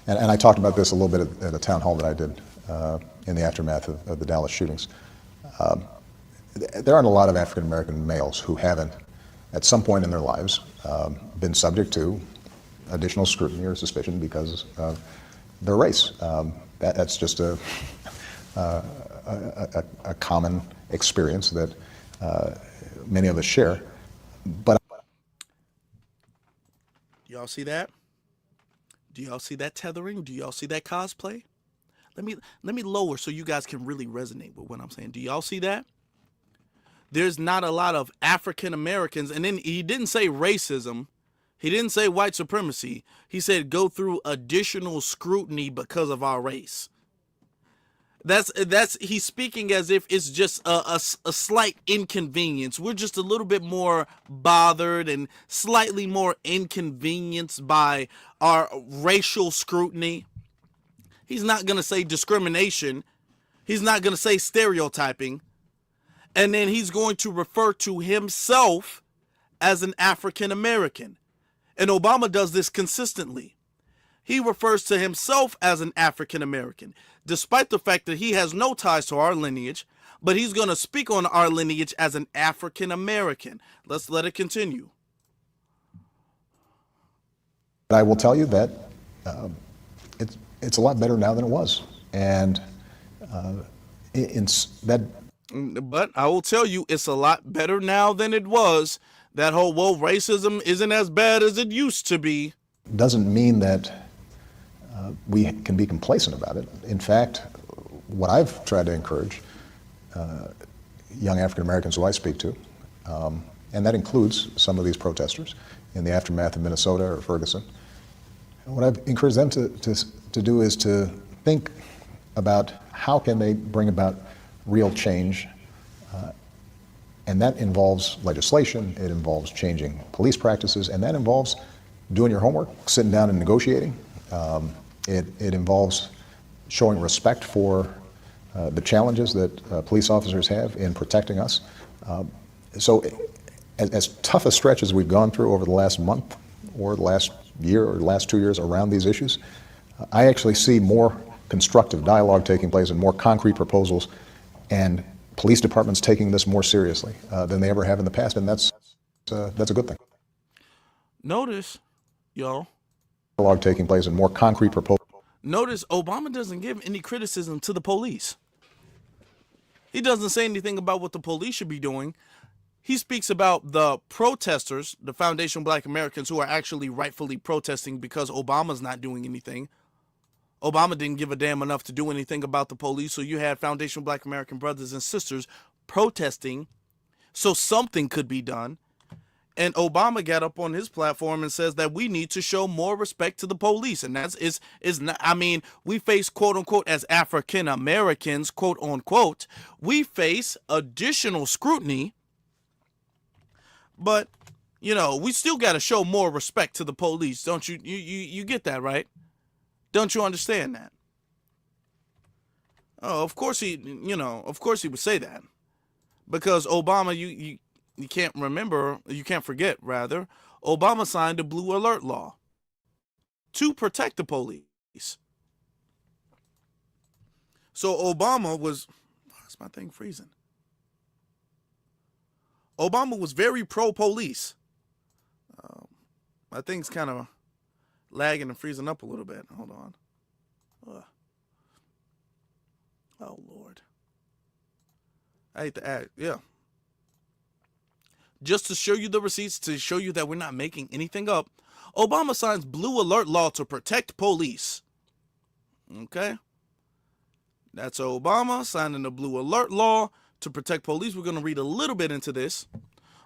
And I talked about this a little bit at a town hall that I did in the aftermath of the Dallas shootings. There aren't a lot of African-American males who haven't, at some point in their lives, been subject to additional scrutiny or suspicion because of their race. That's just a common experience that many of us share. But y'all see that? Do y'all see that tethering? Do y'all see that cosplay? Let me lower so you guys can really resonate with what I'm saying. Do y'all see that? There's not a lot of African Americans, and then he didn't say racism. He didn't say white supremacy. He said go through additional scrutiny because of our race. That's he's speaking as if it's just a slight inconvenience. We're just a little bit more bothered and slightly more inconvenienced by our racial scrutiny. He's not going to say discrimination. He's not going to say stereotyping. And then he's going to refer to himself as an African American. And Obama does this consistently. He refers to himself as an African American, despite the fact that he has no ties to our lineage, but he's going to speak on our lineage as an African American. Let's let it continue. I will tell you that it's a lot better now than it was. And But I will tell you, it's a lot better now than it was. That whole, well, racism isn't as bad as it used to be. Doesn't mean that we can be complacent about it. In fact, what I've tried to encourage young African Americans who I speak to, and that includes some of these protesters in the aftermath of Minnesota or Ferguson, and what I've encouraged them to do is to think about how can they bring about real change And that involves legislation, it involves changing police practices, and that involves doing your homework, sitting down and negotiating. It involves showing respect for the challenges that police officers have in protecting us. So as tough a stretch as we've gone through over the last month or the last year or the last 2 years around these issues, I actually see more constructive dialogue taking place and more concrete proposals, and police departments taking this more seriously than they ever have in the past, and that's a good thing. Notice, y'all. Dialogue taking place and more concrete proposals. Notice Obama doesn't give any criticism to the police. He doesn't say anything about what the police should be doing. He speaks about the protesters, the Foundation Black Americans, who are actually rightfully protesting because Obama's not doing anything. Obama didn't give a damn enough to do anything about the police, so you had Foundation Black American brothers and sisters protesting so something could be done. And Obama got up on his platform and says that we need to show more respect to the police. And that's is not, I mean, we face, quote unquote, as African Americans, quote unquote, we face additional scrutiny. But, you know, we still got to show more respect to the police. Don't you? You get that, right? Don't you understand that? Oh, of course he would say that. Because Obama, you can't remember, you can't forget, rather, Obama signed a blue alert law to protect the police. So Obama was, why is my thing freezing? Obama was very pro-police. My thing's kind of lagging and freezing up a little bit. Hold on. Oh, Lord. I hate to add, yeah. Just to show you the receipts, to show you that we're not making anything up, Obama signs blue alert law to protect police. Okay? That's Obama signing the blue alert law to protect police. We're going to read a little bit into this.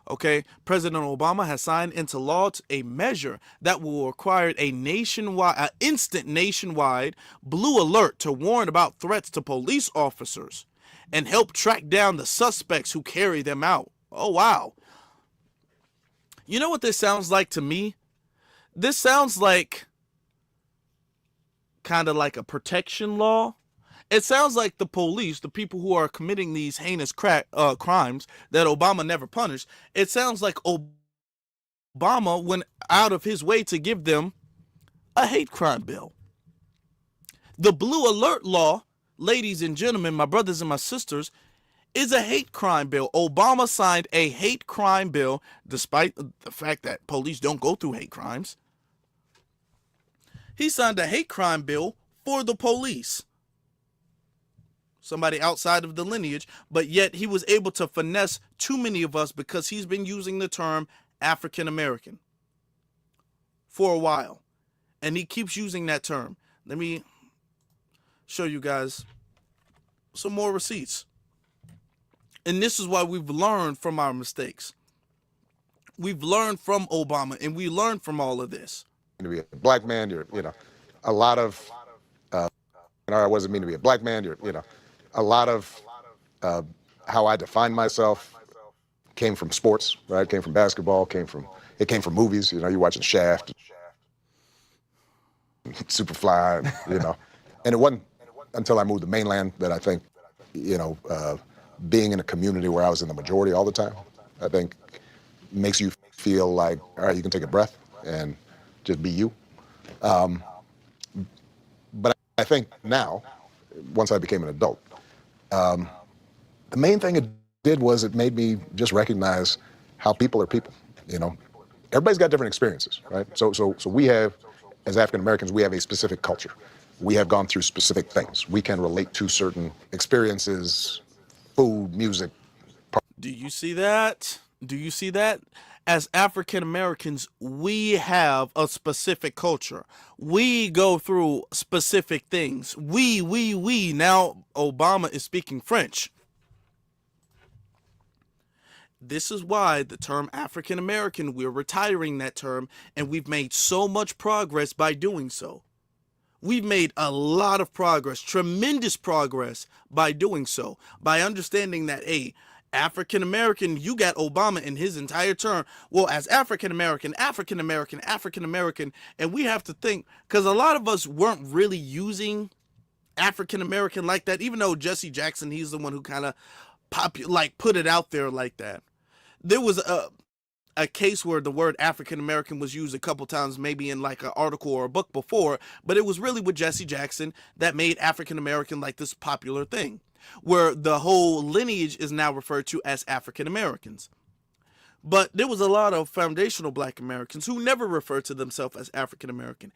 Okay? President Obama has signed into law a measure that will require an instant nationwide blue alert to warn about threats to police officers and help track down the suspects who carry them out. Oh, wow. You know what this sounds like to me? This sounds like kind of like a protection law. It sounds like the police, the people who are committing these heinous crimes that Obama never punished, it sounds like Obama went out of his way to give them a hate crime bill. The blue alert law, ladies and gentlemen, my brothers and my sisters, is a hate crime bill. Obama signed a hate crime bill, despite the fact that police don't go through hate crimes. He signed a hate crime bill for the police. Somebody outside of the lineage, but yet he was able to finesse too many of us because he's been using the term African American for a while. And he keeps using that term. Let me show you guys some more receipts. And this is why we've learned from our mistakes. We've learned from Obama, and we learned from all of this. To be a black man, a lot of, I wasn't mean to be a black man, a lot of how I define myself came from sports, right? Came from basketball, came from movies. You're watching Shaft, Superfly, and it wasn't until I moved to mainland that I think, being in a community where I was in the majority all the time, I think makes you feel like, all right, you can take a breath and just be you. But I think now, once I became an adult, the main thing it did was it made me just recognize how people are people. Everybody's got different experiences, right? So we have, as African Americans, we have a specific culture. We have gone through specific things. We can relate to certain experiences, food, music. Do you see that? Do you see that? As African Americans, we have a specific culture. We go through specific things. We. Now Obama is speaking French. This is why the term African American, we're retiring that term, and we've made so much progress by doing so. We've made a lot of progress, tremendous progress by doing so, by understanding that, hey, African American, you got Obama in his entire term. Well, as African American, African American, African American, and we have to think, because a lot of us weren't really using African American like that, even though Jesse Jackson, he's the one who kind of put it out there like that. There was a case where the word African American was used a couple times, maybe in like an article or a book before, but it was really with Jesse Jackson that made African American like this popular thing, where the whole lineage is now referred to as African Americans. But there was a lot of foundational Black Americans who never referred to themselves as African American.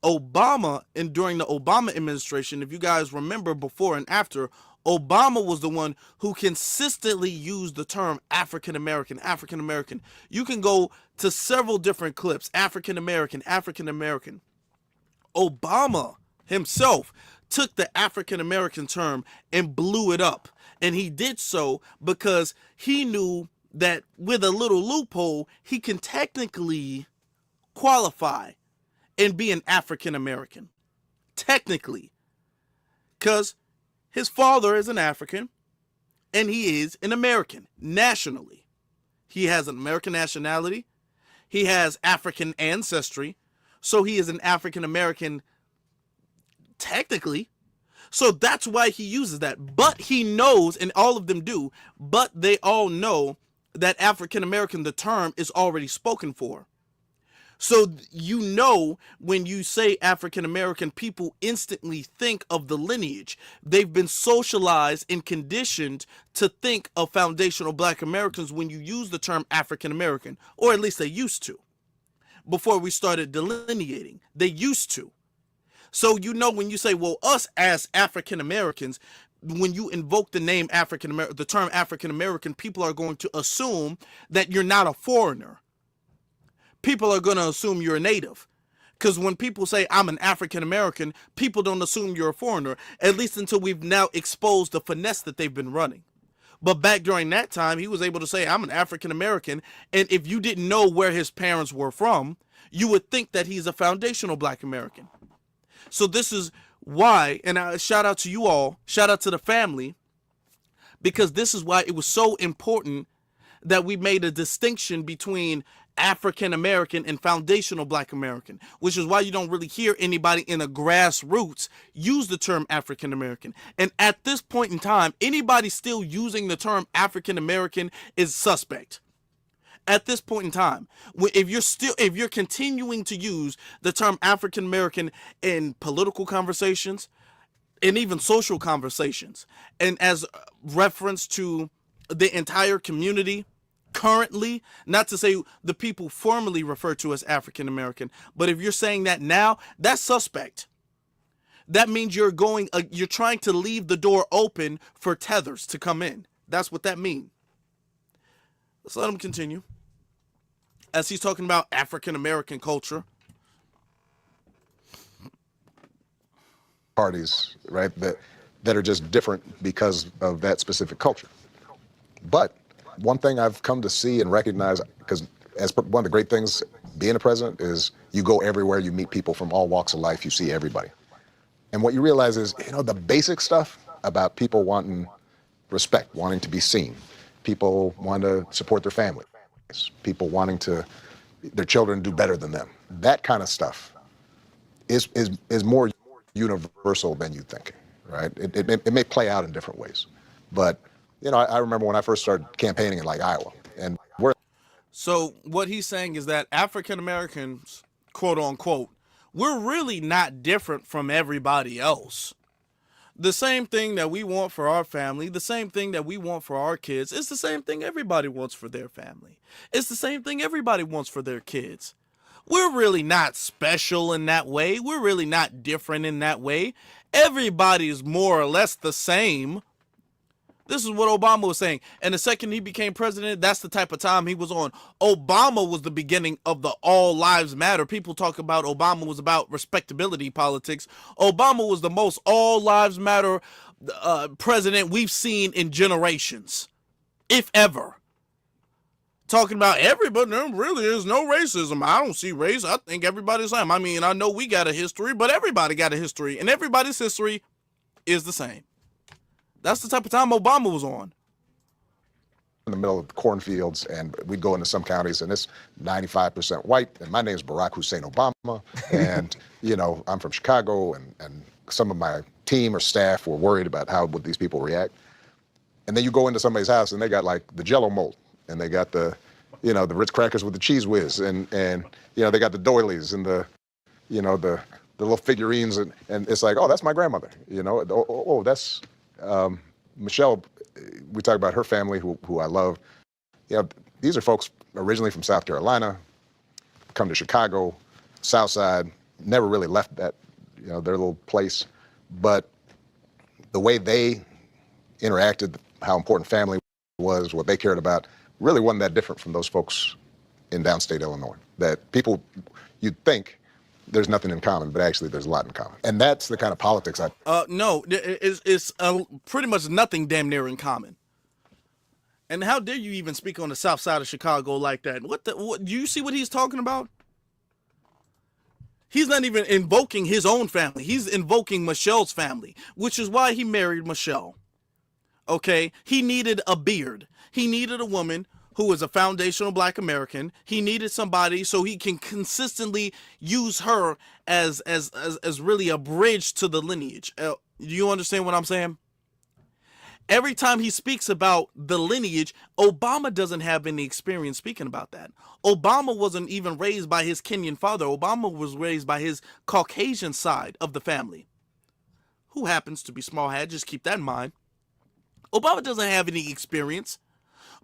Obama, and during the Obama administration, if you guys remember before and after, Obama was the one who consistently used the term African American, African American. You can go to several different clips, African American, African American. Obama himself took the African American term and blew it up. And he did so because he knew that with a little loophole, he can technically qualify and be an African American. Technically. Because his father is an African and he is an American nationally. He has an American nationality. He has African ancestry. So he is an African American technically. So that's why he uses that. But he knows, and all of them do, but they all know that African American, the term, is already spoken for. So you know, when you say African American, people instantly think of the lineage. They've been socialized and conditioned to think of foundational Black Americans when you use the term African American, or at least they used to. Before we started delineating, they used to. So you know, when you say, well, us as African Americans, when you invoke the name African American, the term African American, people are going to assume that you're not a foreigner. People are going to assume you're a native. Because when people say I'm an African American, people don't assume you're a foreigner, at least until we've now exposed the finesse that they've been running. But back during that time, he was able to say I'm an African American, and if you didn't know where his parents were from, you would think that he's a foundational Black American. So this is why, and I shout out to you all, shout out to the family, because this is why it was so important that we made a distinction between African American and foundational Black American, which is why you don't really hear anybody in the grassroots use the term African American. And at this point in time, anybody still using the term African American is suspect. At this point in time, if you're continuing to use the term African American in political conversations and even social conversations, and as reference to the entire community currently, not to say the people formerly referred to as African American, but if you're saying that now, that's suspect. That means you're trying to leave the door open for tethers to come in. That's what that means. Let's let him continue. As he's talking about African American culture. Parties, right, that are just different because of that specific culture. But one thing I've come to see and recognize, because as one of the great things being a president is you go everywhere, you meet people from all walks of life, you see everybody. And what you realize is, the basic stuff about people wanting respect, wanting to be seen, people want to support their family, people wanting their children do better than them. That kind of stuff is more universal than you think, right? It may play out in different ways. But, I remember when I first started campaigning in Iowa, and So what he's saying is that African Americans, quote unquote, we're really not different from everybody else. The same thing that we want for our family, the same thing that we want for our kids, it's the same thing everybody wants for their family. It's the same thing everybody wants for their kids. We're really not special in that way. We're really not different in that way. Everybody is more or less the same. This is what Obama was saying. And the second he became president, that's the type of time he was on. Obama was the beginning of the all lives matter. People talk about Obama was about respectability politics. Obama was the most all lives matter president we've seen in generations, if ever. Talking about everybody, there really is no racism. I don't see race. I think everybody's the same. I mean, I know we got a history, but everybody got a history, and everybody's history is the same. That's the type of time Obama was on. in the middle of the cornfields, and we'd go into some counties, and it's 95% white, and my name's Barack Hussein Obama, and, you know, I'm from Chicago, and some of my team or staff were worried about how would these people react. And then you go into somebody's house, and they got, like, the Jell-O mold, and they got the, you know, the Ritz crackers with the Cheese Whiz, and you know, they got the doilies and the, you know, the little figurines, and it's like, oh, that's my grandmother, you know, oh, that's Michelle. We talk about her family, who I love. You know, these are folks originally from South Carolina, come to Chicago, South Side, never really left that, you know, their little place. But the way they interacted, how important family was, what they cared about, really wasn't that different from those folks in downstate Illinois. That people, you'd think there's nothing in common, but actually there's a lot in common. And that's the kind of politics no, it's pretty much nothing damn near in common. And how dare you even speak on the south side of Chicago like that? What do you see what he's talking about? He's not even invoking his own family. He's invoking Michelle's family, which is why he married Michelle. Okay? He needed a beard. He needed a woman who was a foundational Black American. He needed somebody so he can consistently use her as really a bridge to the lineage. Do you understand what I'm saying? Every time he speaks about the lineage, Obama doesn't have any experience speaking about that. Obama wasn't even raised by his Kenyan father. Obama was raised by his Caucasian side of the family, who happens to be small-head. Just keep that in mind. Obama doesn't have any experience.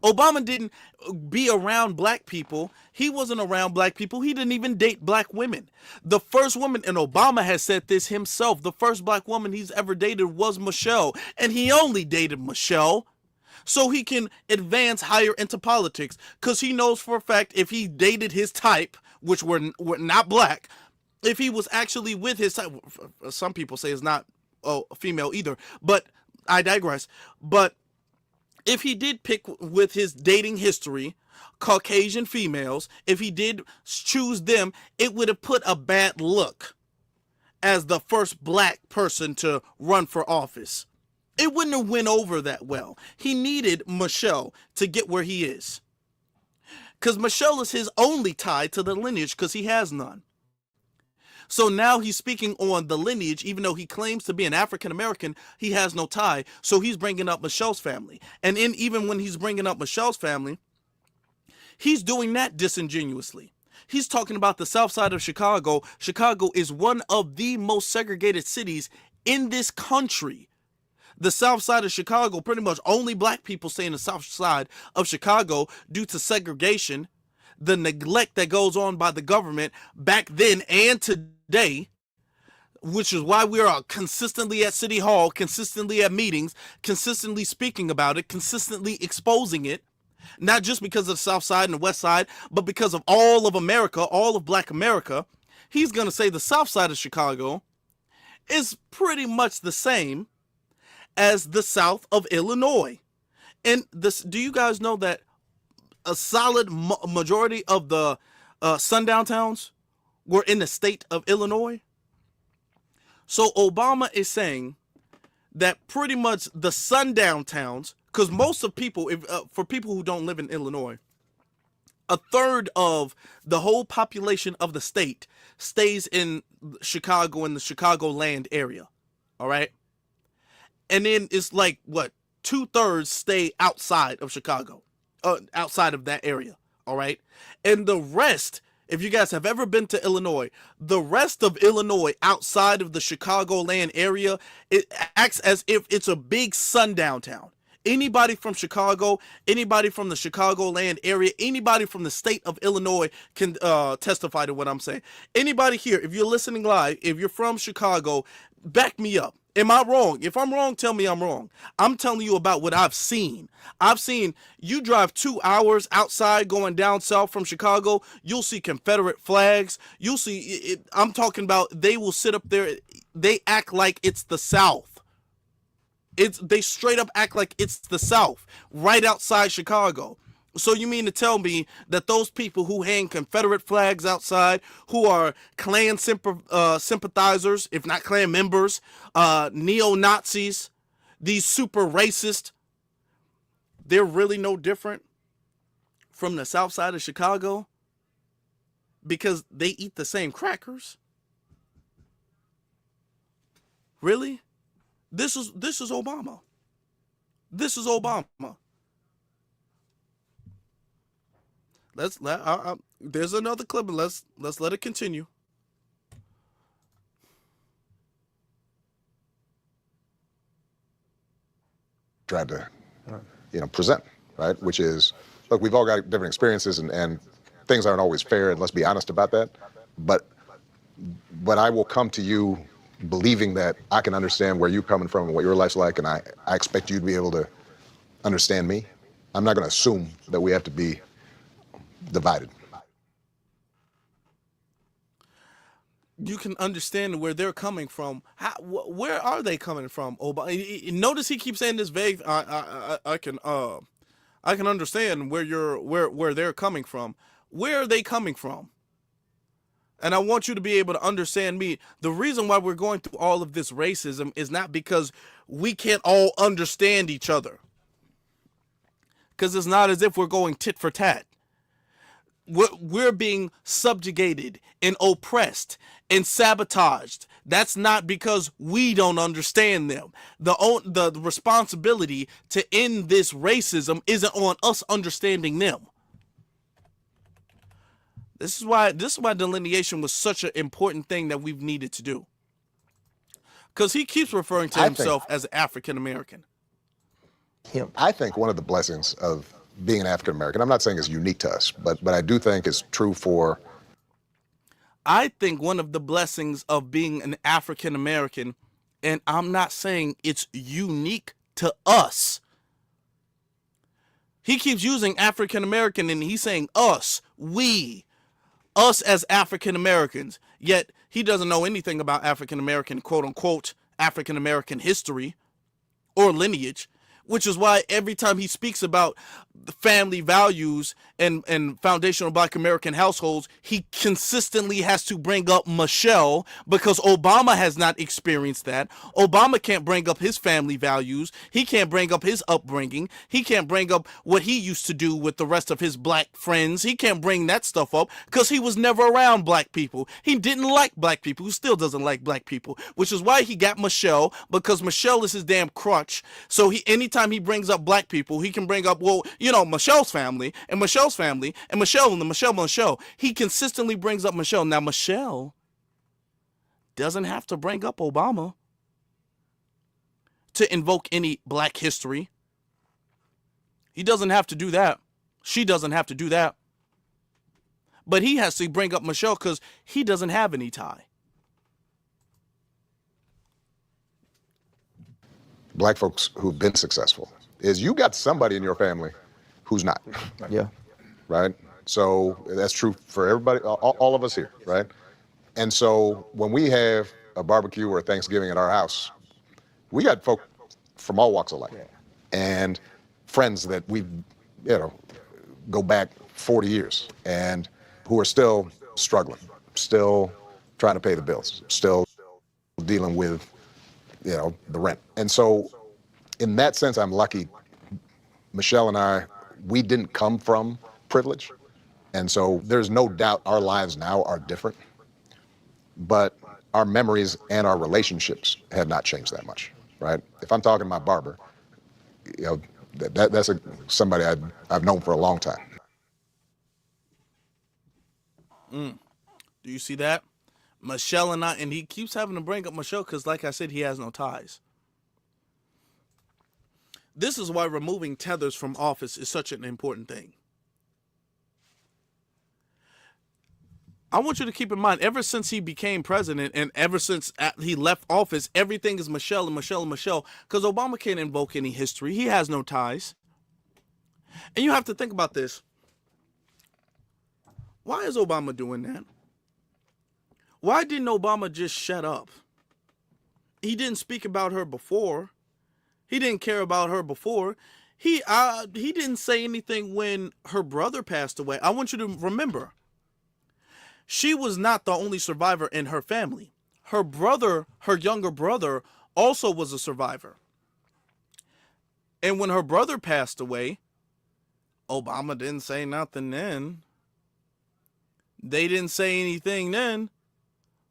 Obama didn't be around Black people. He wasn't around Black people. He didn't even date Black women. The first woman, and Obama has said this himself, the first Black woman he's ever dated was Michelle. And he only dated Michelle so he can advance higher into politics. Because he knows for a fact if he dated his type, which were not Black, if he was actually with his type, some people say it's not female either, but I digress. But if he did pick with his dating history, Caucasian females, if he did choose them, it would have put a bad look as the first Black person to run for office. It wouldn't have went over that well. He needed Michelle to get where he is. Because Michelle is his only tie to the lineage because he has none. So now he's speaking on the lineage, even though he claims to be an African American, he has no tie. So he's bringing up Michelle's family. And even when he's bringing up Michelle's family, he's doing that disingenuously. He's talking about the south side of Chicago. Chicago is one of the most segregated cities in this country. The south side of Chicago, pretty much only Black people stay in the south side of Chicago due to segregation, the neglect that goes on by the government back then and today, which is why we are consistently at City Hall, consistently at meetings, consistently speaking about it, consistently exposing it, not just because of the South Side and the West Side, but because of all of America, all of Black America. He's going to say the South Side of Chicago is pretty much the same as the South of Illinois. And this, do you guys know that a solid majority of the sundown towns were in the state of Illinois? So Obama is saying that pretty much the sundown towns, because most of people, for people who don't live in Illinois, a third of the whole population of the state stays in Chicago, in the Chicagoland area. All right. And then it's like, what, 2/3 stay outside of Chicago. Outside of that area, all right? And the rest, if you guys have ever been to Illinois, the rest of Illinois outside of the Chicagoland area, it acts as if it's a big sundown town. Anybody from Chicago, anybody from the Chicagoland area, anybody from the state of Illinois can testify to what I'm saying. Anybody here, if you're listening live, if you're from Chicago, back me up. Am I wrong? If I'm wrong, tell me I'm wrong. I'm telling you about what I've seen. I've seen you drive 2 hours outside going down south from Chicago. You'll see Confederate flags. You'll see it. I'm talking about they will sit up there. They act like it's the South. They straight up act like it's the South right outside Chicago. So you mean to tell me that those people who hang Confederate flags outside, who are Klan sympathizers, if not Klan members, neo-Nazis, these super racist they're really no different from the south side of Chicago because they eat the same crackers? Really? This is Obama. This is Obama. There's another clip. Let's let it continue. Tried to, present, right? Which is, look, we've all got different experiences, and things aren't always fair, and let's be honest about that. But I will come to you believing that I can understand where you're coming from and what your life's like, and I expect you to be able to understand me. I'm not going to assume that we have to be divided. You can understand where they're coming from. Where are they coming from? Notice he keeps saying this vague. I can understand where they're coming from. Where are they coming from? And I want you to be able to understand me. The reason why we're going through all of this racism is not because we can't all understand each other. Because it's not as if we're going tit for tat. We're being subjugated and oppressed and sabotaged. That's not because we don't understand them. The responsibility to end this racism isn't on us understanding them. This is why delineation was such an important thing that we've needed to do. Because he keeps referring to himself as African American. I think one of the blessings of being an African American, I'm not saying it's unique to us, but I do think it's true for. I think one of the blessings of being an African American, and I'm not saying it's unique to us. He keeps using African American and he's saying us, we, us as African Americans, yet he doesn't know anything about African American, quote unquote, African American history or lineage, which is why every time he speaks about the family values and foundational Black American households, he consistently has to bring up Michelle because Obama has not experienced that. Obama can't bring up his family values. He can't bring up his upbringing. He can't bring up what he used to do with the rest of his Black friends. He can't bring that stuff up because he was never around Black people. He didn't like Black people. He still doesn't like Black people, which is why he got Michelle, because Michelle is his damn crutch. So anytime he brings up Black people, he can bring up, Michelle's family and Michelle's family and Michelle and the Michelle. He consistently brings up Michelle. Now, Michelle doesn't have to bring up Obama to invoke any Black history. He doesn't have to do that. She doesn't have to do that. But he has to bring up Michelle because he doesn't have any tie. Black folks who've been successful is you got somebody in your family who's not. Yeah. Right? So that's true for everybody, all of us here, right? And so when we have a barbecue or a Thanksgiving at our house, we got folk from all walks of life and friends that we, go back 40 years and who are still struggling, still trying to pay the bills, still dealing with, the rent. And so in that sense, I'm lucky. Michelle and I, we didn't come from privilege. And so there's no doubt our lives now are different, but our memories and our relationships have not changed that much, right? If I'm talking to my barber, that's somebody I've known for a long time. Do you see that? Michelle and he keeps having to bring up Michelle because, like I said, he has no ties. This is why removing tethers from office is such an important thing. I want you to keep in mind, ever since he became president and ever since he left office, everything is Michelle and Michelle and Michelle because Obama can't invoke any history. He has no ties. And you have to think about this. Why is Obama doing that? Why didn't Obama just shut up? He didn't speak about her before. He didn't care about her before. He didn't say anything when her brother passed away. I want you to remember, she was not the only survivor in her family. Her brother, her younger brother, also was a survivor. And when her brother passed away, Obama didn't say nothing then. They didn't say anything then.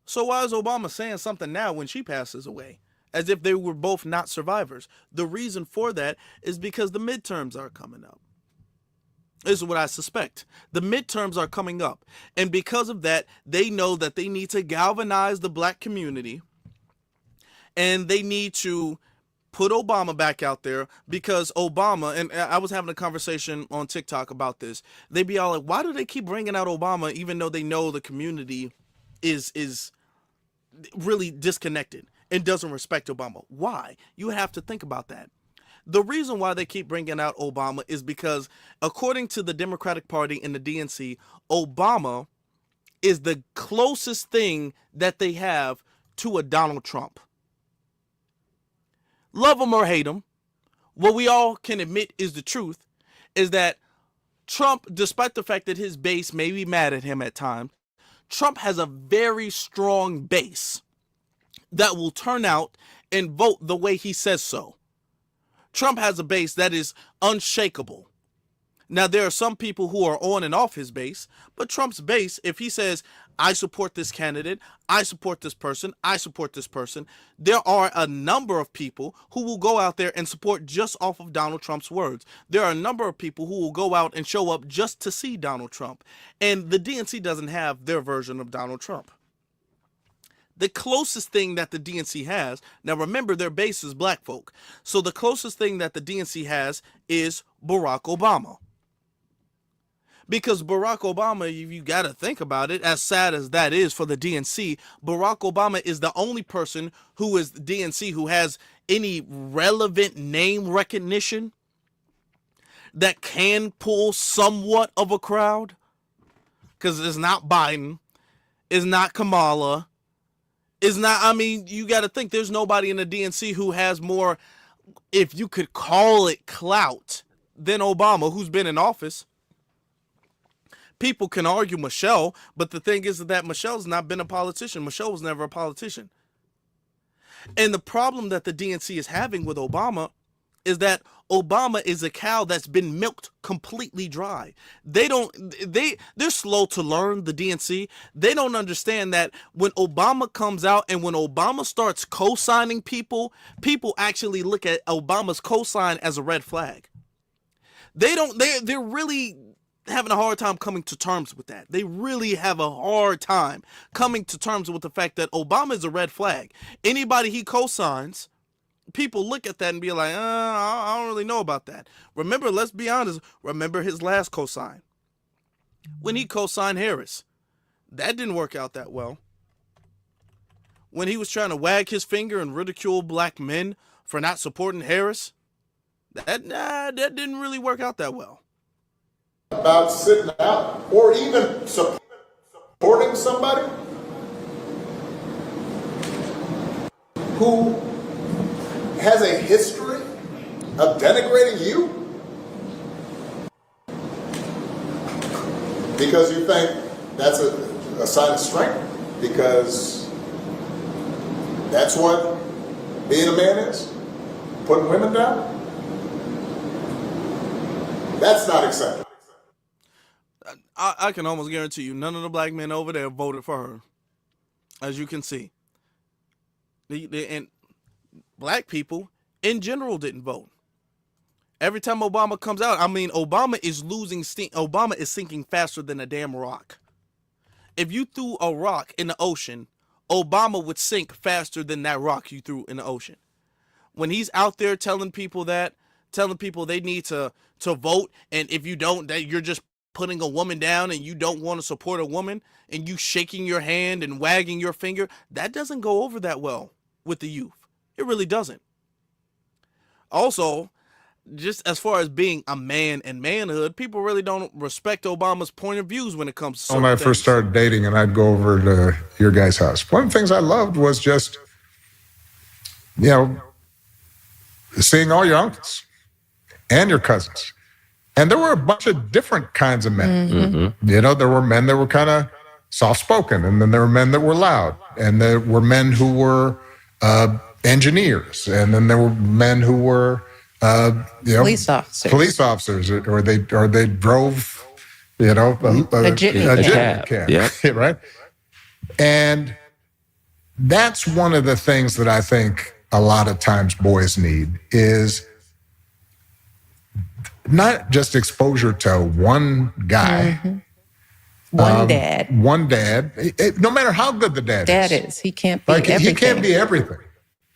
So why is Obama saying something now when she passes away? As if they were both not survivors. The reason for that is because the midterms are coming up. This is what I suspect. The midterms are coming up. And because of that, they know that they need to galvanize the black community. And they need to put Obama back out there, because Obama, and I was having a conversation on TikTok about this. They be all like, why do they keep bringing out Obama even though they know the community is really disconnected and doesn't respect Obama? Why? You have to think about that. The reason why they keep bringing out Obama is because, according to the Democratic Party and the DNC, Obama is the closest thing that they have to a Donald Trump. Love him or hate him, what we all can admit is the truth, is that Trump, despite the fact that his base may be mad at him at times, Trump has a very strong base that will turn out and vote the way he says so. Trump has a base that is unshakable. Now, there are some people who are on and off his base, but Trump's base, if he says, I support this candidate, I support this person, I support this person, there are a number of people who will go out there and support just off of Donald Trump's words. There are a number of people who will go out and show up just to see Donald Trump. And the DNC doesn't have their version of Donald Trump. The closest thing that the DNC has, now remember their base is black folk, so the closest thing that the DNC has is Barack Obama. Because Barack Obama, you got to think about it, as sad as that is for the DNC, Barack Obama is the only person who is DNC who has any relevant name recognition that can pull somewhat of a crowd. Because it's not Biden, it's not Kamala, it's not, I mean, you got to think there's nobody in the DNC who has more, if you could call it clout, than Obama, who's been in office. People can argue Michelle, but the thing is that Michelle's not been a politician. Michelle was never a politician. And the problem that the DNC is having with Obama is that Obama is a cow that's been milked completely dry. They're slow to learn, the DNC. They don't understand that when Obama comes out and when Obama starts co-signing people, people actually look at Obama's co-sign as a red flag. They're really having a hard time coming to terms with that. They really have a hard time coming to terms with the fact that Obama is a red flag. Anybody he co-signs, people look at that and be like, I don't really know about that. Remember, let's be honest, remember his last co-sign. When he co-signed Harris, that didn't work out that well. When he was trying to wag his finger and ridicule black men for not supporting Harris, that didn't really work out that well. About sitting out or even supporting somebody who has a history of denigrating you because you think that's a sign of strength, because that's what being a man is, putting women down. That's not acceptable. I can almost guarantee you none of the black men over there voted for her, as you can see. And black people in general didn't vote. Every time Obama comes out, I mean, Obama is losing steam. Obama is sinking faster than a damn rock. If you threw a rock in the ocean, Obama would sink faster than that rock you threw in the ocean. When he's out there telling people they need to vote, and if you don't, that you're just putting a woman down and you don't want to support a woman, and you shaking your hand and wagging your finger, that doesn't go over that well with the youth. It really doesn't. Also, just as far as being a man and manhood, people really don't respect Obama's point of views when it comes to certain When I first started dating and I'd go over to your guys' house, one of the things I loved was just, seeing all your uncles and your cousins. And there were a bunch of different kinds of men. Mm-hmm. There were men that were kind of soft-spoken, and then there were men that were loud, and there were men who were engineers, and then there were men who were Police officers. Police officers, or they drove, a jitney cab. Yep. Right? And that's one of the things that I think a lot of times boys need is not just exposure to one guy. One dad. One dad. No matter how good the dad is. He can't be everything. He can't be everything.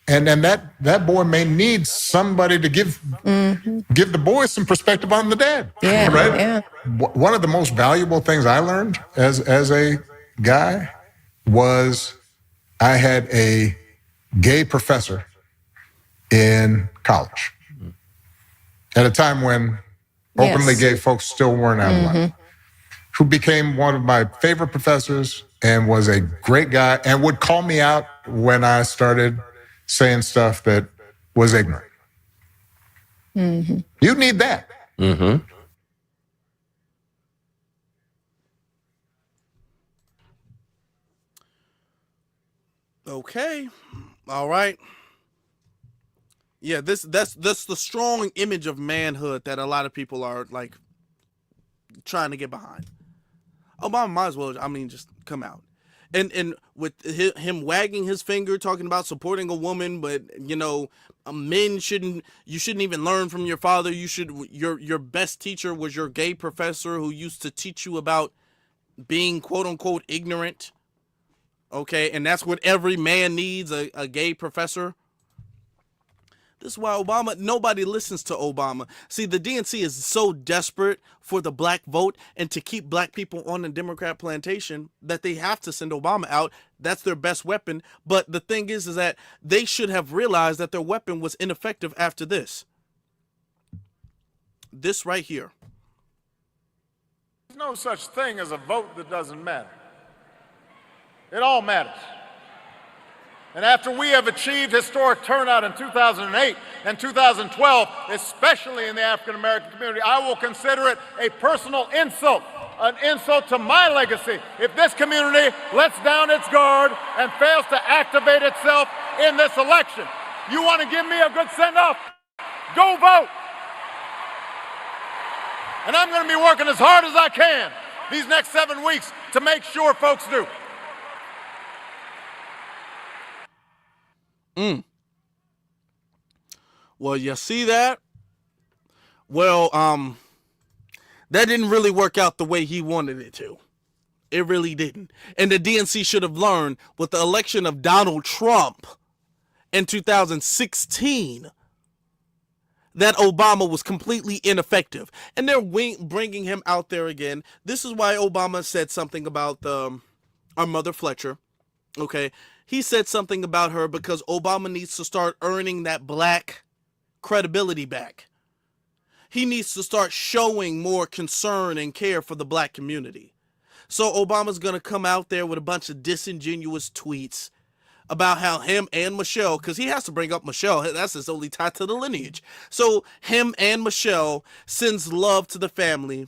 And then that boy may need somebody to give the boy some perspective on the dad. Yeah, right? yeah. One of the most valuable things I learned as a guy was I had a gay professor in college at a time when openly gay folks still weren't out of line, who became one of my favorite professors and was a great guy and would call me out when I started saying stuff that was ignorant. You need that. Okay. All right. Yeah, that's the strong image of manhood that a lot of people are like trying to get behind. Obama might as well, just come out. And with him wagging his finger, talking about supporting a woman, but men shouldn't even learn from your father. Your best teacher was your gay professor who used to teach you about being quote unquote ignorant. Okay, and that's what every man needs, a gay professor. This is why nobody listens to Obama. See, the DNC is so desperate for the black vote and to keep black people on the Democrat plantation that they have to send Obama out. That's their best weapon. But the thing is that they should have realized that their weapon was ineffective after this. This right here. There's no such thing as a vote that doesn't matter. It all matters. And after we have achieved historic turnout in 2008 and 2012, especially in the African American community, I will consider it a personal insult, an insult to my legacy, if this community lets down its guard and fails to activate itself in this election. You want to give me a good send-off? Go vote. And I'm going to be working as hard as I can these next 7 weeks to make sure folks do. Well, you see that? Well, that didn't really work out the way he wanted it to. It really didn't. And the DNC should have learned with the election of Donald Trump in 2016 that Obama was completely ineffective. And they're bringing him out there again. This is why Obama said something about our mother Fletcher. Okay? He said something about her because Obama needs to start earning that black credibility back. He needs to start showing more concern and care for the black community. So Obama's going to come out there with a bunch of disingenuous tweets about how him and Michelle, because he has to bring up Michelle, that's his only tie to the lineage. So him and Michelle sends love to the family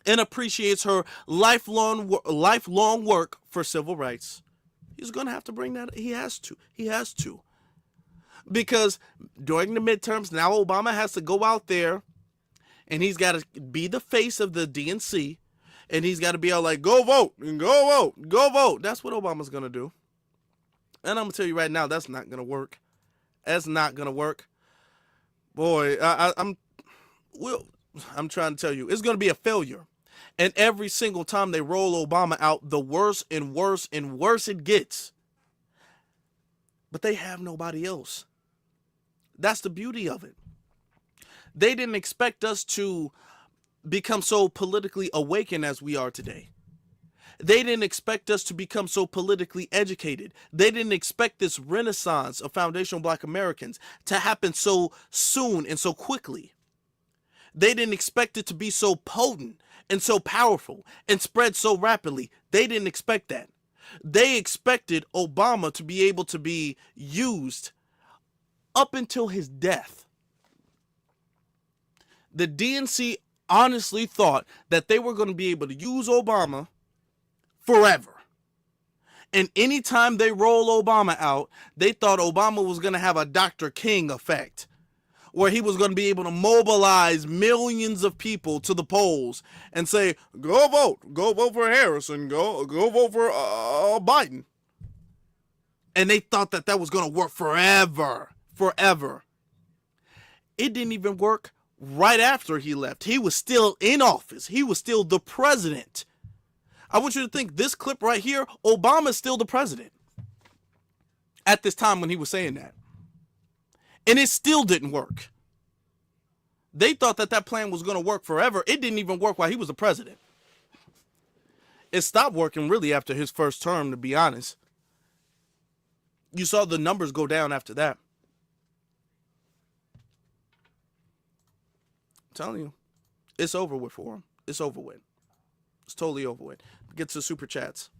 and appreciates her lifelong work for civil rights. He's going to have to bring that. He has to. Because during the midterms, now Obama has to go out there and he's got to be the face of the DNC. And he's got to be all like, go vote, and go vote, go vote. That's what Obama's going to do. And I'm going to tell you right now, that's not going to work. That's not going to work. Boy, I'm trying to tell you, it's going to be a failure. And every single time they roll Obama out, the worse and worse and worse it gets. But they have nobody else. That's the beauty of it. They didn't expect us to become so politically awakened as we are today. They didn't expect us to become so politically educated. They didn't expect this renaissance of foundational Black Americans to happen so soon and so quickly. They didn't expect it to be so potent and so powerful and spread so rapidly. They didn't expect that. They expected Obama to be able to be used up until his death. The DNC honestly thought that they were going to be able to use Obama forever. And anytime they roll Obama out, they thought Obama was going to have a Dr. King effect, where he was going to be able to mobilize millions of people to the polls and say, go vote for Harrison, go vote for Biden. And they thought that that was going to work forever. It didn't even work right after he left. He was still in office. He was still the president. I want you to think, this clip right here, Obama's still the president at this time when he was saying that. And it still didn't work. They thought that that plan was going to work forever. It didn't even work while he was the president. It stopped working really after his first term, to be honest. You saw the numbers go down after that. I'm telling you, it's over with for him. It's over with. It's totally over with. Get to super chats.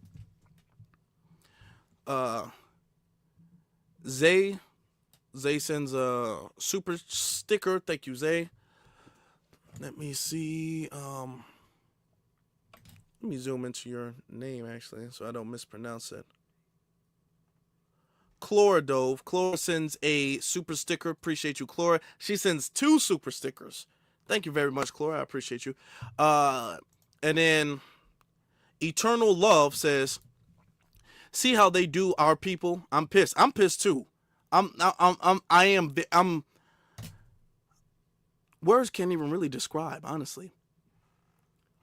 Zay sends a super sticker. Thank you, Zay. Let me see. Let me zoom into your name, actually, so I don't mispronounce it. Chloradove. Chlora sends a super sticker. Appreciate you, Chlora. She sends 2 super stickers. Thank you very much, Chlora. I appreciate you. And then Eternal Love says, see how they do our people? I'm pissed. I'm pissed too. Words can't even really describe, honestly,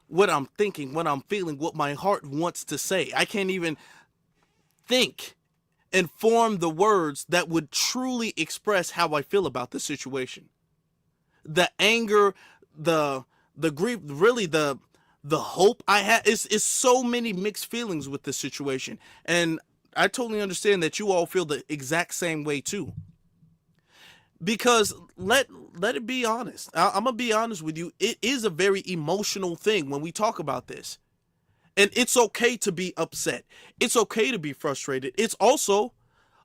what I'm thinking, what I'm feeling, what my heart wants to say. I can't even think and form the words that would truly express how I feel about this situation. The anger, the grief, really the hope I had is so many mixed feelings with this situation. And I totally understand that you all feel the exact same way too. Because let it be honest. I'm going to be honest with you. It is a very emotional thing when we talk about this. And it's okay to be upset. It's okay to be frustrated. It's also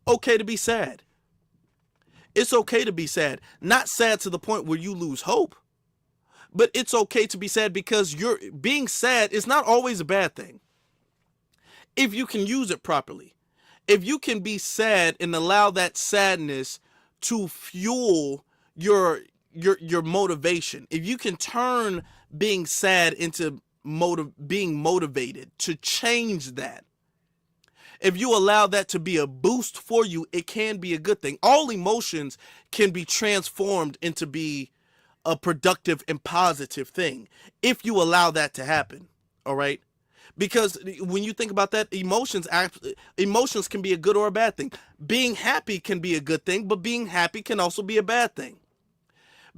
okay to be sad. It's okay to be sad. Not sad to the point where you lose hope. But it's okay to be sad because being sad is not always a bad thing. If you can use it properly. If you can be sad and allow that sadness to fuel your motivation. If you can turn being sad into being motivated to change that. If you allow that to be a boost for you, it can be a good thing. All emotions can be transformed into be a productive and positive thing if you allow that to happen. All right? Because when you think about that, emotions can be a good or a bad thing. Being happy can be a good thing, but being happy can also be a bad thing.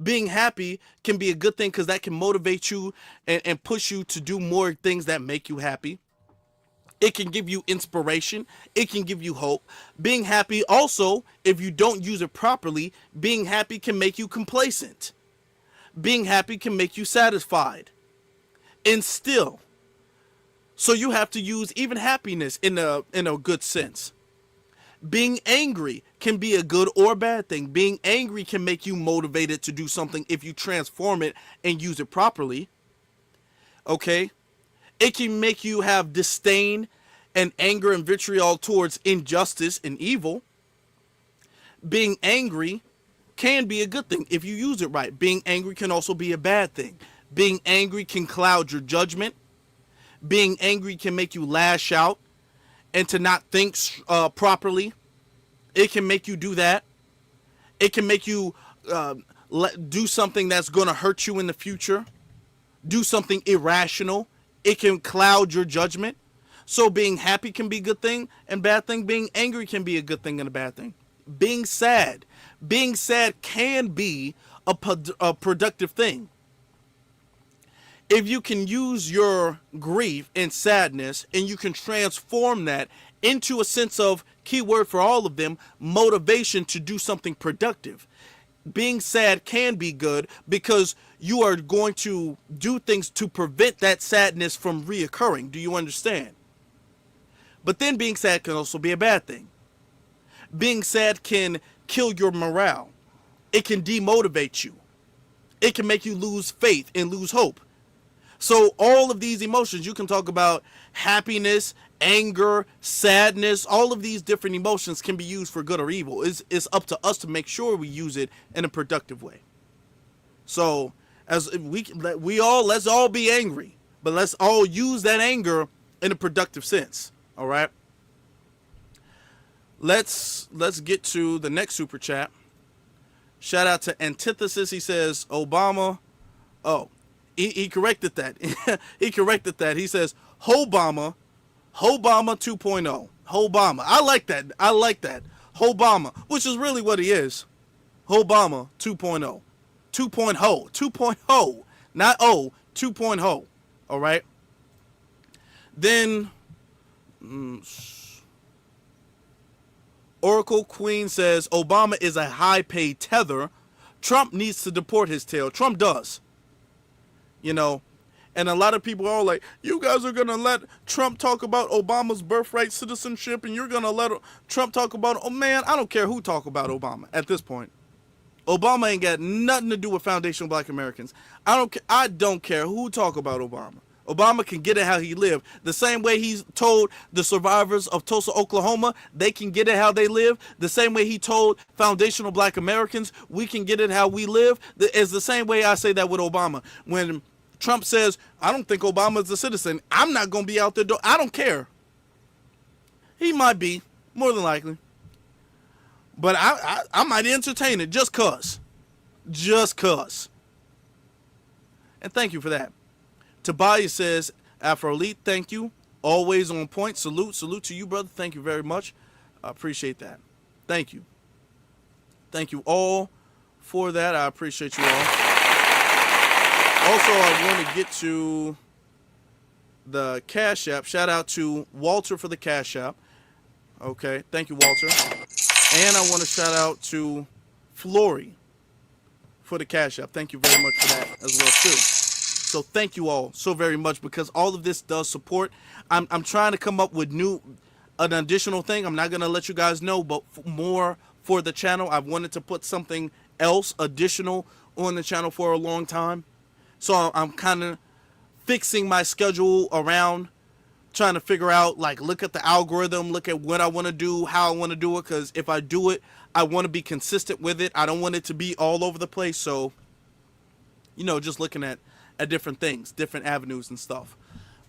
Being happy can be a good thing because that can motivate you and push you to do more things that make you happy. It can give you inspiration. It can give you hope. Being happy also, if you don't use it properly, being happy can make you complacent. Being happy can make you satisfied. And still. So you have to use even happiness in a good sense. Being angry can be a good or bad thing. Being angry can make you motivated to do something if you transform it and use it properly. Okay? It can make you have disdain and anger and vitriol towards injustice and evil. Being angry can be a good thing if you use it right. Being angry can also be a bad thing. Being angry can cloud your judgment. Being angry can make you lash out and to not think properly. It can make you do that. It can make you do something that's going to hurt you in the future. Do something irrational. It can cloud your judgment. So being happy can be a good thing and bad thing. Being angry can be a good thing and a bad thing. Being sad can be a productive thing. If you can use your grief and sadness and you can transform that into a sense of, keyword for all of them, motivation to do something productive. Being sad can be good because you are going to do things to prevent that sadness from reoccurring. Do you understand? But then being sad can also be a bad thing. Being sad can kill your morale. It can demotivate you. It can make you lose faith and lose hope. So all of these emotions, you can talk about happiness, anger, sadness, all of these different emotions can be used for good or evil. It's up to us to make sure we use it in a productive way. So as let's all be angry, but let's all use that anger in a productive sense. All right. Let's get to the next super chat. Shout out to Antithesis. He says Obama. Oh, he corrected that. He corrected that. He says Hobama 2.0. Hobama. I like that. I like that. Hobama, which is really what he is. Hobama 2.0. 2.0. 2.0. Not O. 2.0. All right. Then Oracle Queen says Obama is a high-paid tether. Trump needs to deport his tail. Trump does. You know, and a lot of people are like, you guys are going to let Trump talk about Obama's birthright citizenship, and you're going to let Trump talk about, oh man, I don't care who talk about Obama at this point. Obama ain't got nothing to do with foundational black Americans. I don't care who talk about Obama. Obama can get it how he live. The same way he's told the survivors of Tulsa, Oklahoma, they can get it how they live. The same way he told foundational black Americans, we can get it how we live. It's the same way I say that with Obama. When Trump says, I don't think Obama is a citizen, I'm not going to be out there. I don't care. He might be, more than likely. But I might entertain it just cause. Just cause. And thank you for that. Tobias says, Afro Elite, thank you. Always on point. Salute to you, brother. Thank you very much. I appreciate that. Thank you. Thank you all for that. I appreciate you all. Also, I want to get to the Cash App. Shout out to Walter for the Cash App. Okay. Thank you, Walter. And I want to shout out to Flory for the Cash App. Thank you very much for that as well, too. So thank you all so very much, because all of this does support. I'm trying to come up with an additional thing. I'm not going to let you guys know, but more for the channel. I've wanted to put something else additional on the channel for a long time. So I'm kind of fixing my schedule around trying to figure out, like, look at the algorithm, look at what I want to do, how I want to do it. Because if I do it, I want to be consistent with it. I don't want it to be all over the place. So, you know, just looking at different things, different avenues and stuff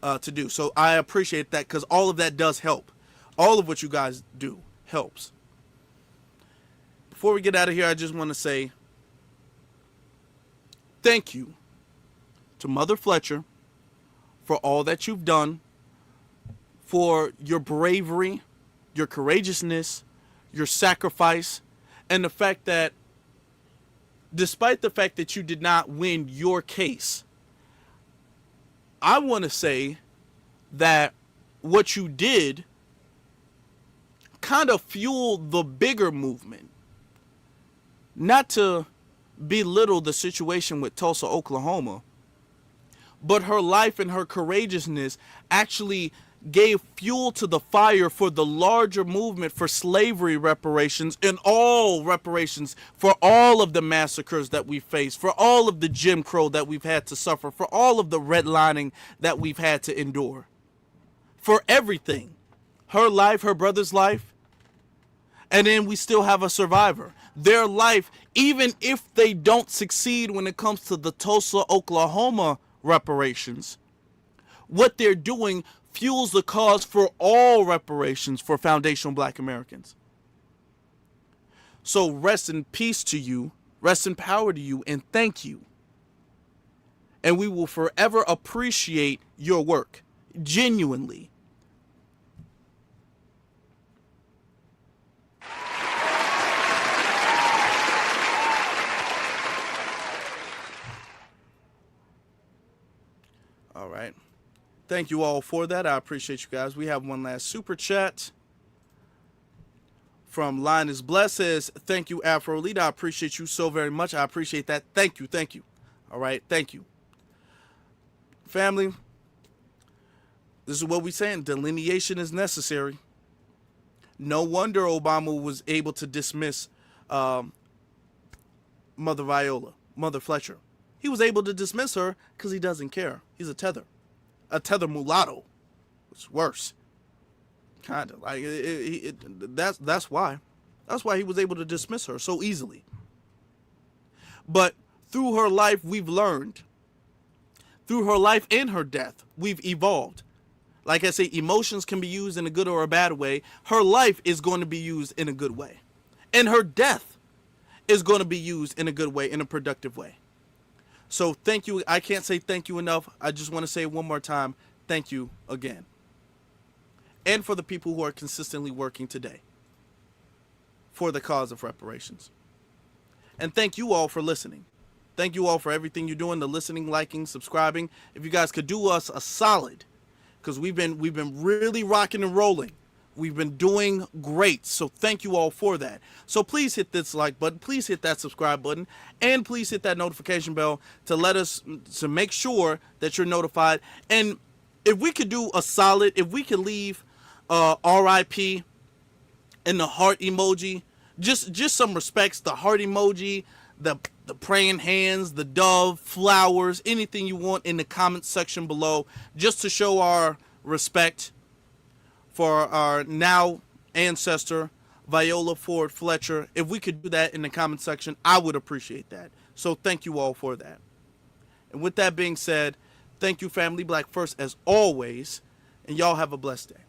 to do. So I appreciate that, because all of that does help. All of what you guys do helps. Before we get out of here, I just want to say thank you to Mother Fletcher for all that you've done, for your bravery, your courageousness, your sacrifice, and the fact that despite the fact that you did not win your case, I want to say that what you did kind of fueled the bigger movement. Not to belittle the situation with Tulsa, Oklahoma, but her life and her courageousness actually gave fuel to the fire for the larger movement for slavery reparations and all reparations for all of the massacres that we faced, for all of the Jim Crow that we've had to suffer, for all of the redlining that we've had to endure, for everything. Her life, her brother's life, and then we still have a survivor. Their life, even if they don't succeed when it comes to the Tulsa, Oklahoma reparations, what they're doing fuels the cause for all reparations for foundational black Americans. So rest in peace to you, rest in power to you, and thank you. And we will forever appreciate your work, genuinely. All right. Thank you all for that. I appreciate you guys. We have one last super chat from Linus Bless. Says, thank you, Afro Elite. I appreciate you so very much. I appreciate that. Thank you. Thank you. All right. Thank you. Family, this is what we're saying. Delineation is necessary. No wonder Obama was able to dismiss Mother Viola, Mother Fletcher. He was able to dismiss her because he doesn't care. He's a tether mulatto. It's worse. Kind of like that's why. That's why he was able to dismiss her so easily. But through her life, we've learned. Through her life and her death, we've evolved. Like I say, emotions can be used in a good or a bad way. Her life is going to be used in a good way. And her death is going to be used in a good way, in a productive way. So thank you. I can't say thank you enough. I just want to say one more time, thank you again. And for the people who are consistently working today for the cause of reparations. And thank you all for listening. Thank you all for everything you're doing, the listening, liking, subscribing. If you guys could do us a solid, because we've been really rocking and rolling. We've been doing great. So thank you all for that. So please hit this like button, please hit that subscribe button, and please hit that notification bell to make sure that you're notified. And if we could do a solid, if we could leave RIP and the heart emoji, just some respects, the heart emoji, the praying hands, the dove, flowers, anything you want in the comment section below, just to show our respect for our now ancestor, Viola Ford Fletcher. If we could do that in the comment section, I would appreciate that. So thank you all for that. And with that being said, thank you, Family Black First, as always, and y'all have a blessed day.